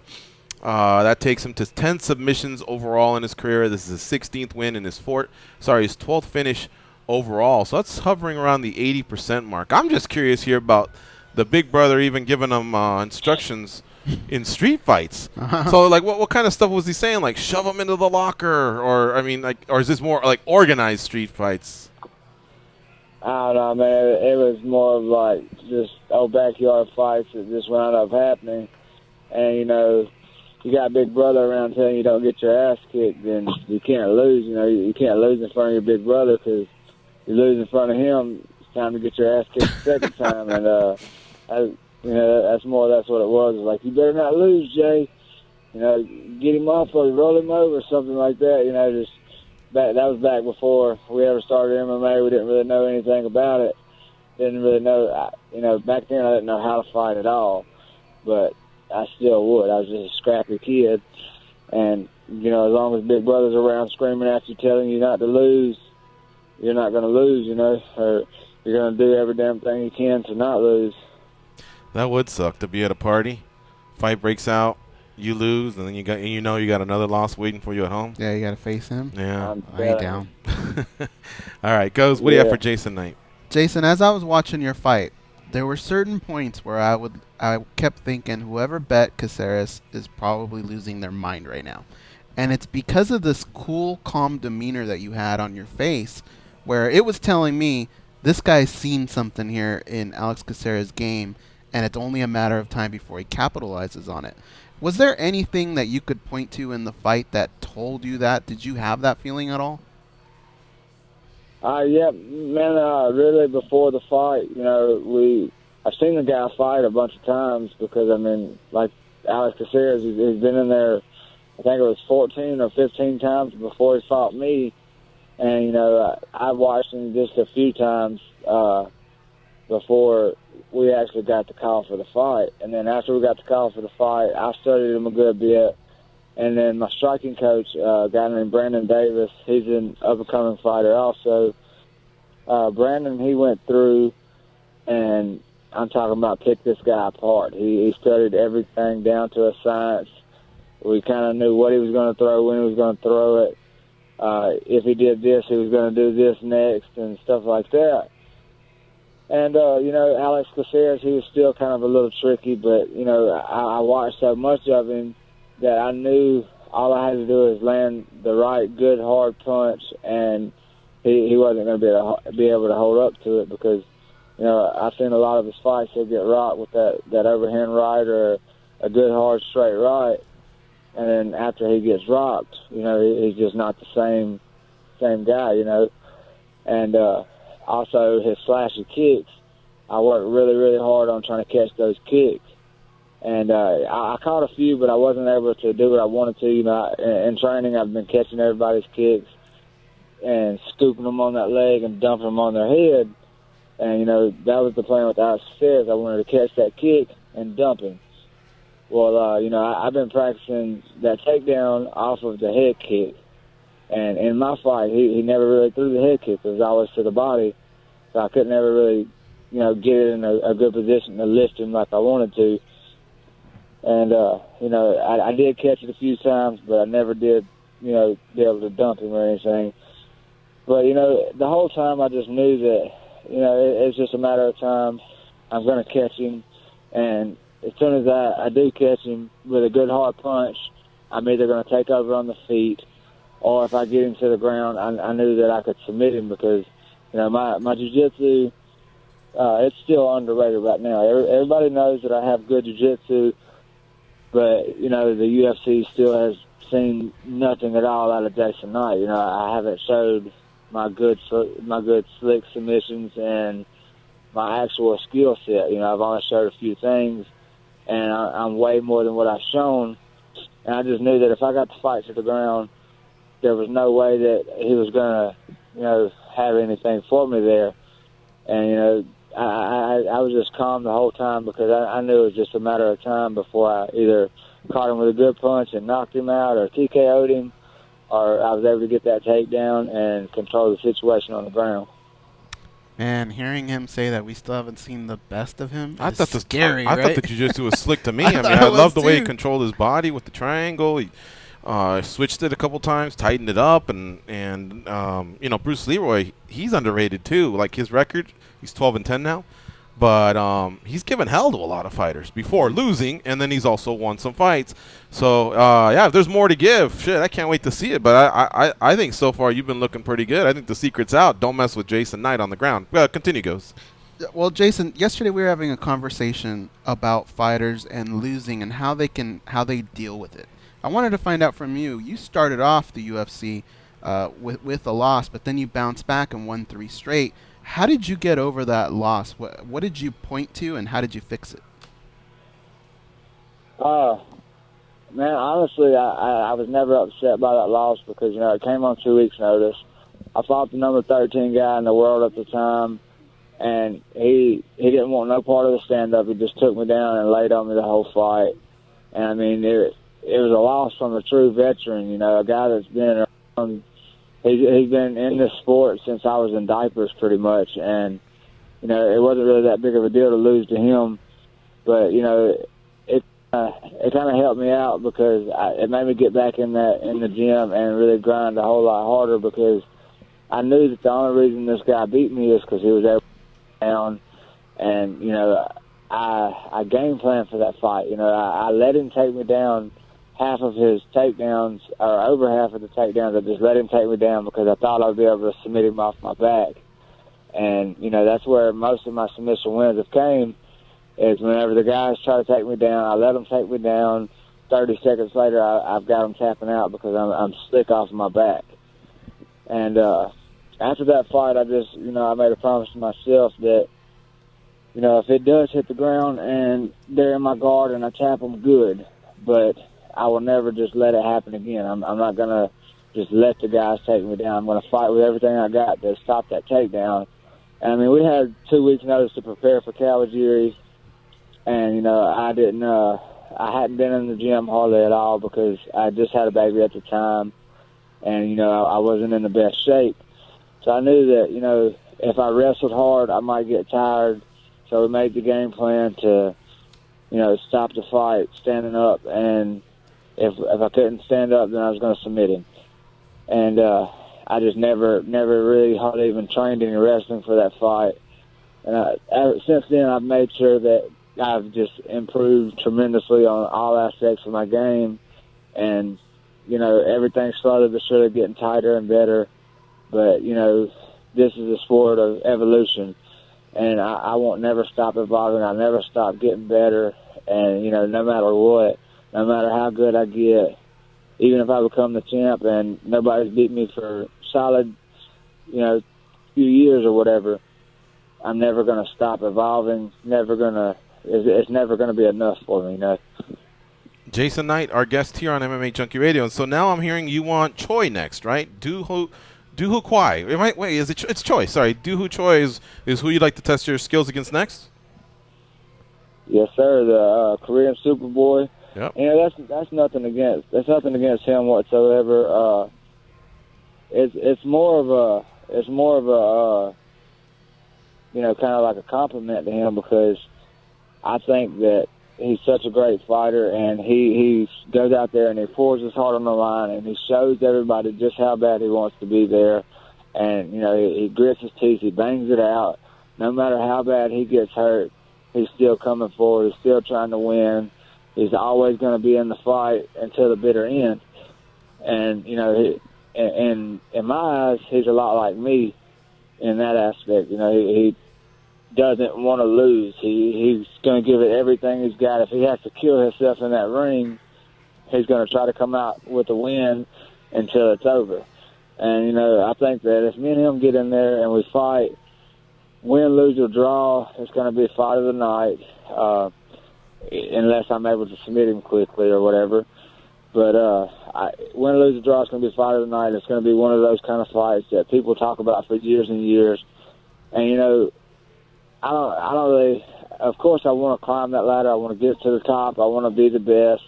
That takes him to 10 submissions overall in his career. This is his 16th win and his 12th finish overall. So that's hovering around the 80% mark. I'm just curious here about the big brother even giving him instructions in street fights. So, like, what kind of stuff was he saying? Like, shove him into the locker, or I mean, like, or is this more like organized street fights? I don't know, man. It was more of like just old backyard fights that just wound up happening. And, you know, you got a big brother around telling you don't get your ass kicked, then you can't lose. You know, you can't lose in front of your big brother, because you lose in front of him, it's time to get your ass kicked the second time. And, you know, that's what it was. It was like, you better not lose, Jay. You know, get him off or roll him over, something like that. You know, just that was back before we ever started MMA. We didn't really know anything about it. Didn't really know, you know, back then I didn't know how to fight at all. But I still would. I was just a scrappy kid. And, you know, as long as Big Brother's around screaming at you, telling you not to lose, you're not going to lose, you know, or you're going to do every damn thing you can to not lose. That would suck, to be at a party, fight breaks out, you lose, and then you got another loss waiting for you at home. Yeah, you got to face him. Yeah. I ain't down. All right, Goes, what do you have for Jason Knight? Jason, as I was watching your fight, there were certain points where I kept thinking whoever bet Caceres is probably losing their mind right now. And it's because of this cool, calm demeanor that you had on your face, where it was telling me this guy's seen something here in Alex Caceres' game, and it's only a matter of time before he capitalizes on it. Was there anything that you could point to in the fight that told you that? Did you have that feeling at all? Yeah, man, really before the fight, you know, I've seen the guy fight a bunch of times because, I mean, like Alex Caceres, he's been in there, I think it was 14 or 15 times before he fought me. And, you know, I watched him just a few times before we actually got the call for the fight. And then after we got the call for the fight, I studied him a good bit. And then my striking coach, a guy named Brandon Davis, he's an up-and-coming fighter also. Brandon, he went through, and I'm talking about pick this guy apart. He studied everything down to a science. We kind of knew what he was going to throw, when he was going to throw it. If he did this, he was going to do this next, and stuff like that. And, you know, Alex Caceres, he was still kind of a little tricky, but, you know, I watched so much of him that I knew all I had to do is land the right, good, hard punch, and he wasn't going to be able to hold up to it because, you know, I've seen a lot of his fights, he'll get rocked with that overhand right or a good, hard, straight right. And then after he gets rocked, you know, he's just not the same guy, you know. And also his slashy kicks, I worked really, really hard on trying to catch those kicks. And I caught a few, but I wasn't able to do what I wanted to. You know, in training, I've been catching everybody's kicks and scooping them on that leg and dumping them on their head. And, you know, that was the plan with Alex Fez. I wanted to catch that kick and dump him. Well, you know, I've been practicing that takedown off of the head kick. And in my fight, he never really threw the head kick. It was always to the body. So I couldn't ever really, you know, get it in a good position to lift him like I wanted to. And, you know, I did catch it a few times, but I never did, you know, be able to dump him or anything. But, you know, the whole time I just knew that, you know, it's just a matter of time. I'm going to catch him. And as soon as I do catch him with a good hard punch, I'm either going to take over on the feet, or if I get him to the ground, I knew that I could submit him because, you know, my jiu-jitsu, it's still underrated right now. Everybody knows that I have good jiu-jitsu, but, you know, the UFC still has seen nothing at all out of Jason Knight. You know, I haven't showed my good slick submissions and my actual skill set. You know, I've only showed a few things, and I'm way more than what I've shown. And I just knew that if I got the fight to the ground, there was no way that he was going to, you know, have anything for me there. And, you know, I was just calm the whole time because I knew it was just a matter of time before I either caught him with a good punch and knocked him out or TKO'd him, or I was able to get that takedown and control the situation on the ground. Man, hearing him say that we still haven't seen the best of him I is thought scary, I right? thought the jiu-jitsu was slick to me. I mean, I love the way he controlled his body with the triangle. He switched it a couple times, tightened it up, and you know, Bruce Leroy, he's underrated too. Like his record, he's 12-10 now, but he's given hell to a lot of fighters before losing, and then he's also won some fights. So yeah, if there's more to give, shit, I can't wait to see it. But I think so far you've been looking pretty good. I think the secret's out. Don't mess with Jason Knight on the ground. Continue, Goes. Well, Jason, yesterday we were having a conversation about fighters and losing and how they deal with it. I wanted to find out from you. You started off the UFC with a loss, but then you bounced back and won 3 straight. How did you get over that loss? What did you point to, and how did you fix it? Man, honestly, I was never upset by that loss because, you know, it came on 2 weeks' notice. I fought the number 13 guy in the world at the time, and he didn't want no part of the stand-up. He just took me down and laid on me the whole fight. And, I mean, it was a loss from a true veteran, you know, a guy that's been around. He's been in this sport since I was in diapers pretty much, and, you know, it wasn't really that big of a deal to lose to him. But, you know, it kind of helped me out because it made me get back in the gym and really grind a whole lot harder because I knew that the only reason this guy beat me is because he was able to down. And, you know, I game planned for that fight. You know, I let him take me down half of his takedowns, or over half of the takedowns. I just let him take me down because I thought I'd be able to submit him off my back. And, you know, that's where most of my submission wins have came, is whenever the guys try to take me down, I let them take me down. 30 seconds later, I've got them tapping out because I'm slick off my back. And after that fight, I just, you know, I made a promise to myself that, you know, if it does hit the ground and they're in my guard and I tap them, good. But I will never just let it happen again. I'm not going to just let the guys take me down. I'm going to fight with everything I got to stop that takedown. And, I mean, we had 2 weeks' notice to prepare for Kawajiri. And, you know, I hadn't been in the gym hardly at all because I just had a baby at the time. And, you know, I wasn't in the best shape. So I knew that, you know, if I wrestled hard, I might get tired. So we made the game plan to, you know, stop the fight standing up. And if I couldn't stand up, then I was going to submit him. And I just never really hardly even trained any wrestling for that fight. And since then, I've made sure that I've just improved tremendously on all aspects of my game. And, you know, everything's slowly but surely getting tighter and better. But, you know, this is a sport of evolution. And I won't never stop evolving. I'll never stop getting better. And, you know, no matter what, no matter how good I get, even if I become the champ and nobody's beat me for solid, you know, few years or whatever, I'm never going to stop evolving. It's never going to be enough for me, you know. Jason Knight, our guest here on MMA Junkie Radio. And so now I'm hearing you want Choi next, right? Njokuani. Wait, it's Choi. Sorry. Choi is who you'd like to test your skills against next? Yes, sir. The Korean Superboy. Yep. You know, that's nothing against him whatsoever. It's more of a you know, kind of like a compliment to him, because I think that he's such a great fighter, and he goes out there and he pours his heart on the line, and he shows everybody just how bad he wants to be there. And, you know, he grits his teeth, he bangs it out. No matter how bad he gets hurt, he's still coming forward, he's still trying to win. He's always going to be in the fight until the bitter end. And, you know, in my eyes, he's a lot like me in that aspect. You know, he doesn't want to lose. He's going to give it everything he's got. If he has to kill himself in that ring, he's going to try to come out with a win until it's over. And, you know, I think that if me and him get in there and we fight, win, lose, or draw, it's going to be a fight of the night, unless I'm able to submit him quickly or whatever. But win, lose, or draw, it's going to be a fight of the night. It's going to be one of those kind of fights that people talk about for years and years. And, you know, I don't really, of course I want to climb that ladder. I want to get to the top. I want to be the best.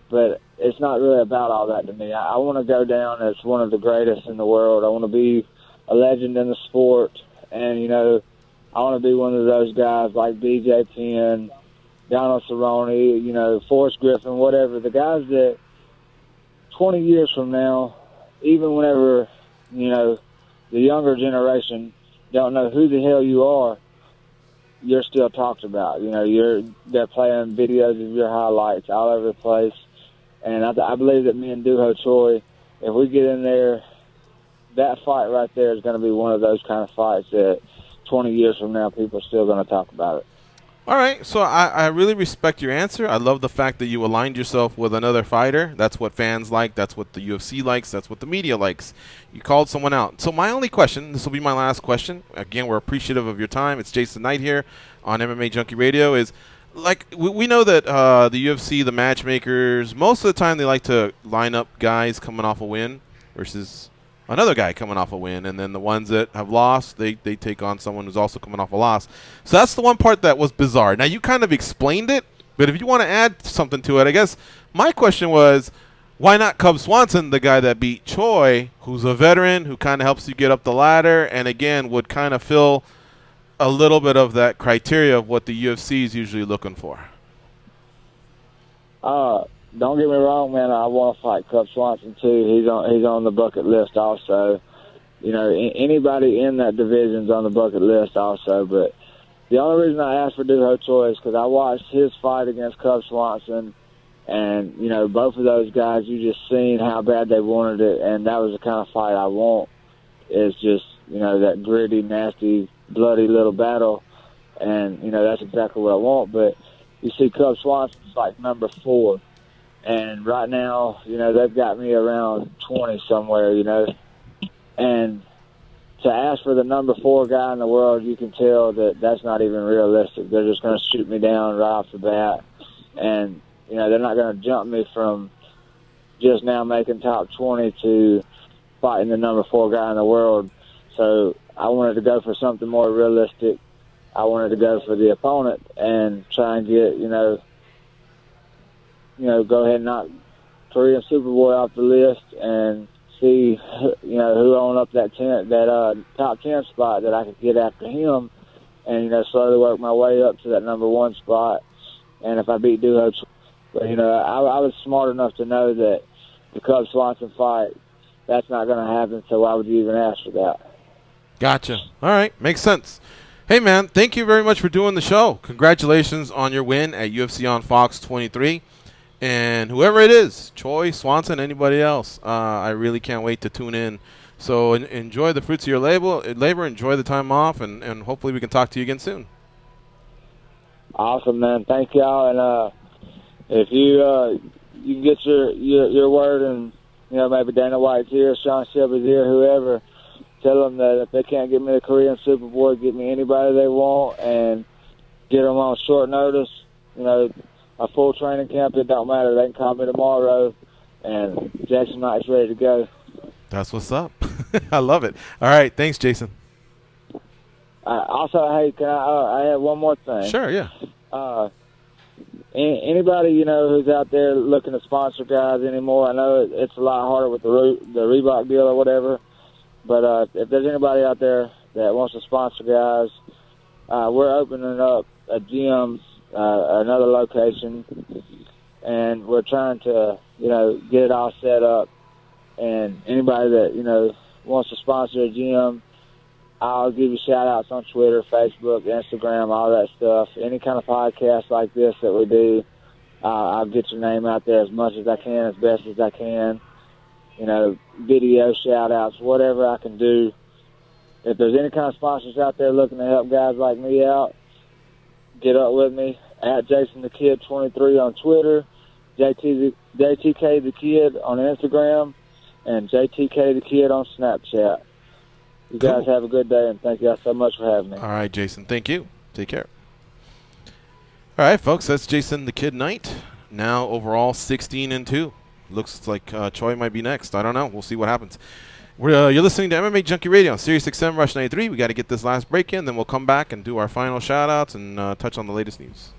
But it's not really about all that to me. I want to go down as one of the greatest in the world. I want to be a legend in the sport. And, you know, I want to be one of those guys like BJ Penn, Donald Cerrone, you know, Forrest Griffin, whatever. The guys that 20 years from now, even whenever, you know, the younger generation don't know who the hell you are, you're still talked about. You know, they're playing videos of your highlights all over the place. And I believe that me and Duho Choi, if we get in there, that fight right there is going to be one of those kind of fights that 20 years from now, people are still going to talk about it. All right, so I really respect your answer. I love the fact that you aligned yourself with another fighter. That's what fans like. That's what the UFC likes. That's what the media likes. You called someone out. So my only question, this will be my last question. Again, we're appreciative of your time. It's Jason Knight here on MMA Junkie Radio. Is like we know that the UFC, the matchmakers, most of the time they like to line up guys coming off a win versus another guy coming off a win, and then the ones that have lost, they take on someone who's also coming off a loss. So that's the one part that was bizarre. Now, you kind of explained it, but if you want to add something to it, I guess my question was, why not Cub Swanson, the guy that beat Choi, who's a veteran, who kind of helps you get up the ladder, and again, would kind of fill a little bit of that criteria of what the UFC is usually looking for? Don't get me wrong, man. I want to fight Cub Swanson too. He's on the bucket list also. You know, anybody in that division's on the bucket list also. But the only reason I asked for Duho Choi is because I watched his fight against Cub Swanson, and you know, both of those guys, you just seen how bad they wanted it, and that was the kind of fight I want. It's just, you know, that gritty, nasty, bloody little battle, and you know, that's exactly what I want. But you see, Cub Swanson's like number 4. And right now, you know, they've got me around 20 somewhere, you know. And to ask for the number 4 guy in the world, you can tell that that's not even realistic. They're just going to shoot me down right off the bat. And, you know, they're not going to jump me from just now making top 20 to fighting the number 4 guy in the world. So I wanted to go for something more realistic. I wanted to go for the opponent and try and get, you know, go ahead and knock Korean Superboy off the list and see, you know, who owned up that top 10 spot that I could get after him, and, you know, slowly work my way up to that number 1 spot. And if I beat Duho, but, you know, I was smart enough to know that the Cub Swanson fight, that's not going to happen, so why would you even ask for that? Gotcha. All right. Makes sense. Hey, man, thank you very much for doing the show. Congratulations on your win at UFC on Fox 23. And whoever it is, Choi, Swanson, anybody else, I really can't wait to tune in. So enjoy the fruits of your labor, enjoy the time off, and hopefully we can talk to you again soon. Awesome, man. Thank y'all. And if you can get your word, and, you know, maybe Dana White's here, Sean Shelby's here, whoever, tell them that if they can't get me the Korean Superboy, get me anybody they want, and get them on short notice. You know, a full training camp, it don't matter. They can call me tomorrow, and Jason Knight's ready to go. That's what's up. I love it. All right, thanks, Jason. Also, hey, can I have one more thing? Sure, yeah. Anybody, you know, who's out there looking to sponsor guys anymore, I know it's a lot harder with the Reebok deal or whatever, but if there's anybody out there that wants to sponsor guys, we're opening up a gym, another location, and we're trying to, you know, get it all set up. And anybody that, you know, wants to sponsor a gym, I'll give you shout-outs on Twitter, Facebook, Instagram, all that stuff. Any kind of podcast like this that we do, I'll get your name out there as much as I can, as best as I can. You know, video shout-outs, whatever I can do. If there's any kind of sponsors out there looking to help guys like me out, get up with me at Jason the Kid 23 on Twitter, JTK the Kid on Instagram, and JTK the Kid on Snapchat. You guys have a good day, and thank you guys so much for having me. All right, Jason. Thank you. Take care. All right, folks. That's Jason the Kid Knight. Now overall 16-2. Looks like Choi might be next. I don't know. We'll see what happens. You're listening to MMA Junkie Radio on Sirius XM Rush 93. We got to get this last break in, then we'll come back and do our final shout-outs and touch on the latest news.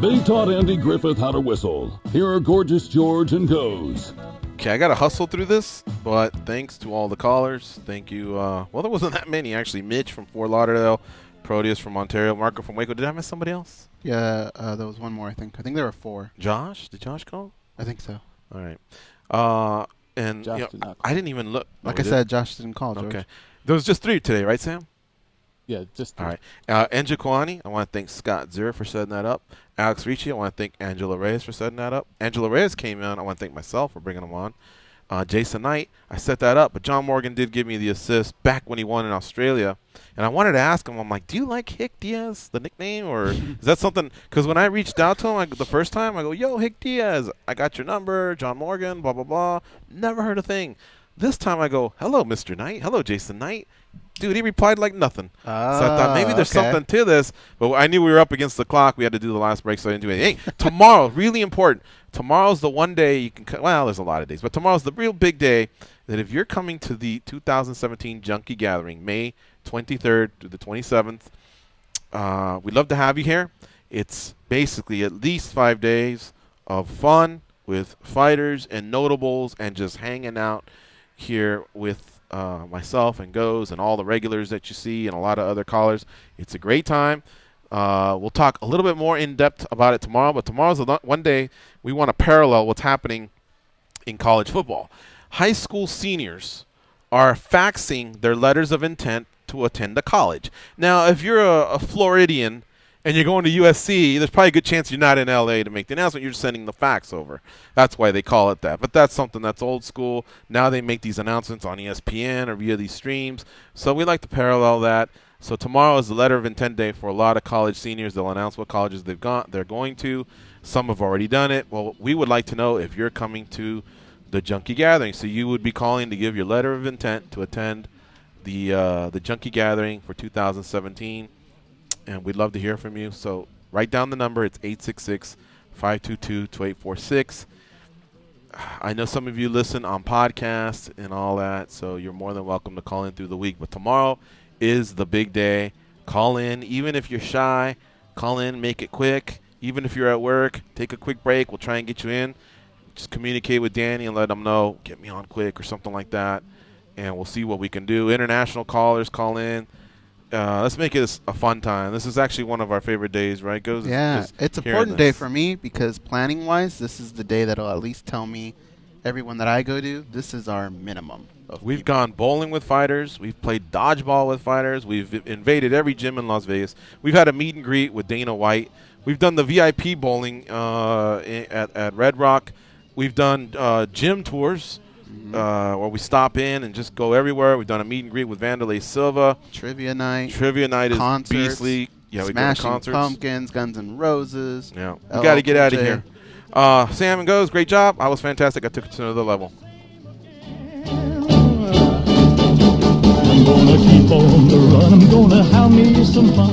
They taught Andy Griffith how to whistle. Here are Gorgeous George and Goes. Okay, I got to hustle through this, but thanks to all the callers. Thank you. Well, there wasn't that many, actually. Mitch from Fort Lauderdale, Proteus from Ontario, Marco from Waco. Did I miss somebody else? Yeah, there was one more, I think. I think there were 4. Josh? Did Josh call? I think so. All right. And Josh you know, did not call. I didn't even look. Like I said, Josh didn't call, George. Okay. There was just 3 today, right, Sam? Yeah, just 3. All right. Njokuani, I want to thank Scott Zura for setting that up. Alex Ricci, I want to thank Angela Reyes for setting that up. Angela Reyes came in. I want to thank myself for bringing him on. Jason Knight, I set that up, but John Morgan did give me the assist back when he won in Australia. And I wanted to ask him, I'm like, do you like Hick Diaz, the nickname? Or is that something? Because when I reached out to him the first time, I go, yo, Hick Diaz, I got your number, John Morgan, blah, blah, blah. Never heard a thing. This time I go, hello, Mr. Knight. Hello, Jason Knight. Dude, he replied like nothing. So I thought maybe there's something to this. But I knew we were up against the clock. We had to do the last break, so I didn't do anything. Hey, tomorrow, really important. Tomorrow's the one day you can – well, there's a lot of days. But tomorrow's the real big day that if you're coming to the 2017 Junkie Gathering, May 23rd to the 27th, we'd love to have you here. It's basically at least 5 days of fun with fighters and notables and just hanging out here with myself and Goes and all the regulars that you see and a lot of other callers. It's a great time. We'll talk a little bit more in depth about it tomorrow, but tomorrow's the one day we want to parallel what's happening in college football. High school seniors are faxing their letters of intent to attend a college. Now, if you're a Floridian and you're going to USC, there's probably a good chance you're not in LA to make the announcement. You're just sending the fax over. That's why they call it that. But that's something that's old school. Now they make these announcements on ESPN or via these streams. So we like to parallel that. So tomorrow is the letter of intent day for a lot of college seniors. They'll announce what colleges they're going to. Some have already done it. Well, we would like to know if you're coming to the Junkie Gathering. So you would be calling to give your letter of intent to attend the Junkie Gathering for 2017. And we'd love to hear from you. So write down the number. It's 866-522-2846. I know some of you listen on podcasts and all that, so you're more than welcome to call in through the week. But tomorrow is the big day. Call in. Even if you're shy, call in, make it quick. Even if you're at work, take a quick break. We'll try and get you in. Just communicate with Danny and let him know, get me on quick or something like that, and we'll see what we can do. International callers, call in. Let's make it a fun time. This is actually one of our favorite days, right? Goes. Yeah, it's an important day for me because planning-wise, this is the day that will at least tell me everyone that I go to, this is our minimum. We've gone bowling with fighters. We've played dodgeball with fighters. We've invaded every gym in Las Vegas. We've had a meet and greet with Dana White. We've done the VIP bowling at Red Rock. We've done gym tours. Where we stop in and just go everywhere. We've done a meet and greet with Vanderlay Silva. Trivia night. Trivia night is concerts, beastly. Yeah, we Smashing go to concerts. Pumpkins, Guns N' Roses. Yeah, we got to get out of here. Sam and Goes, great job. I was fantastic. I took it to another level. I'm gonna keep on the run. I'm gonna have me some fun.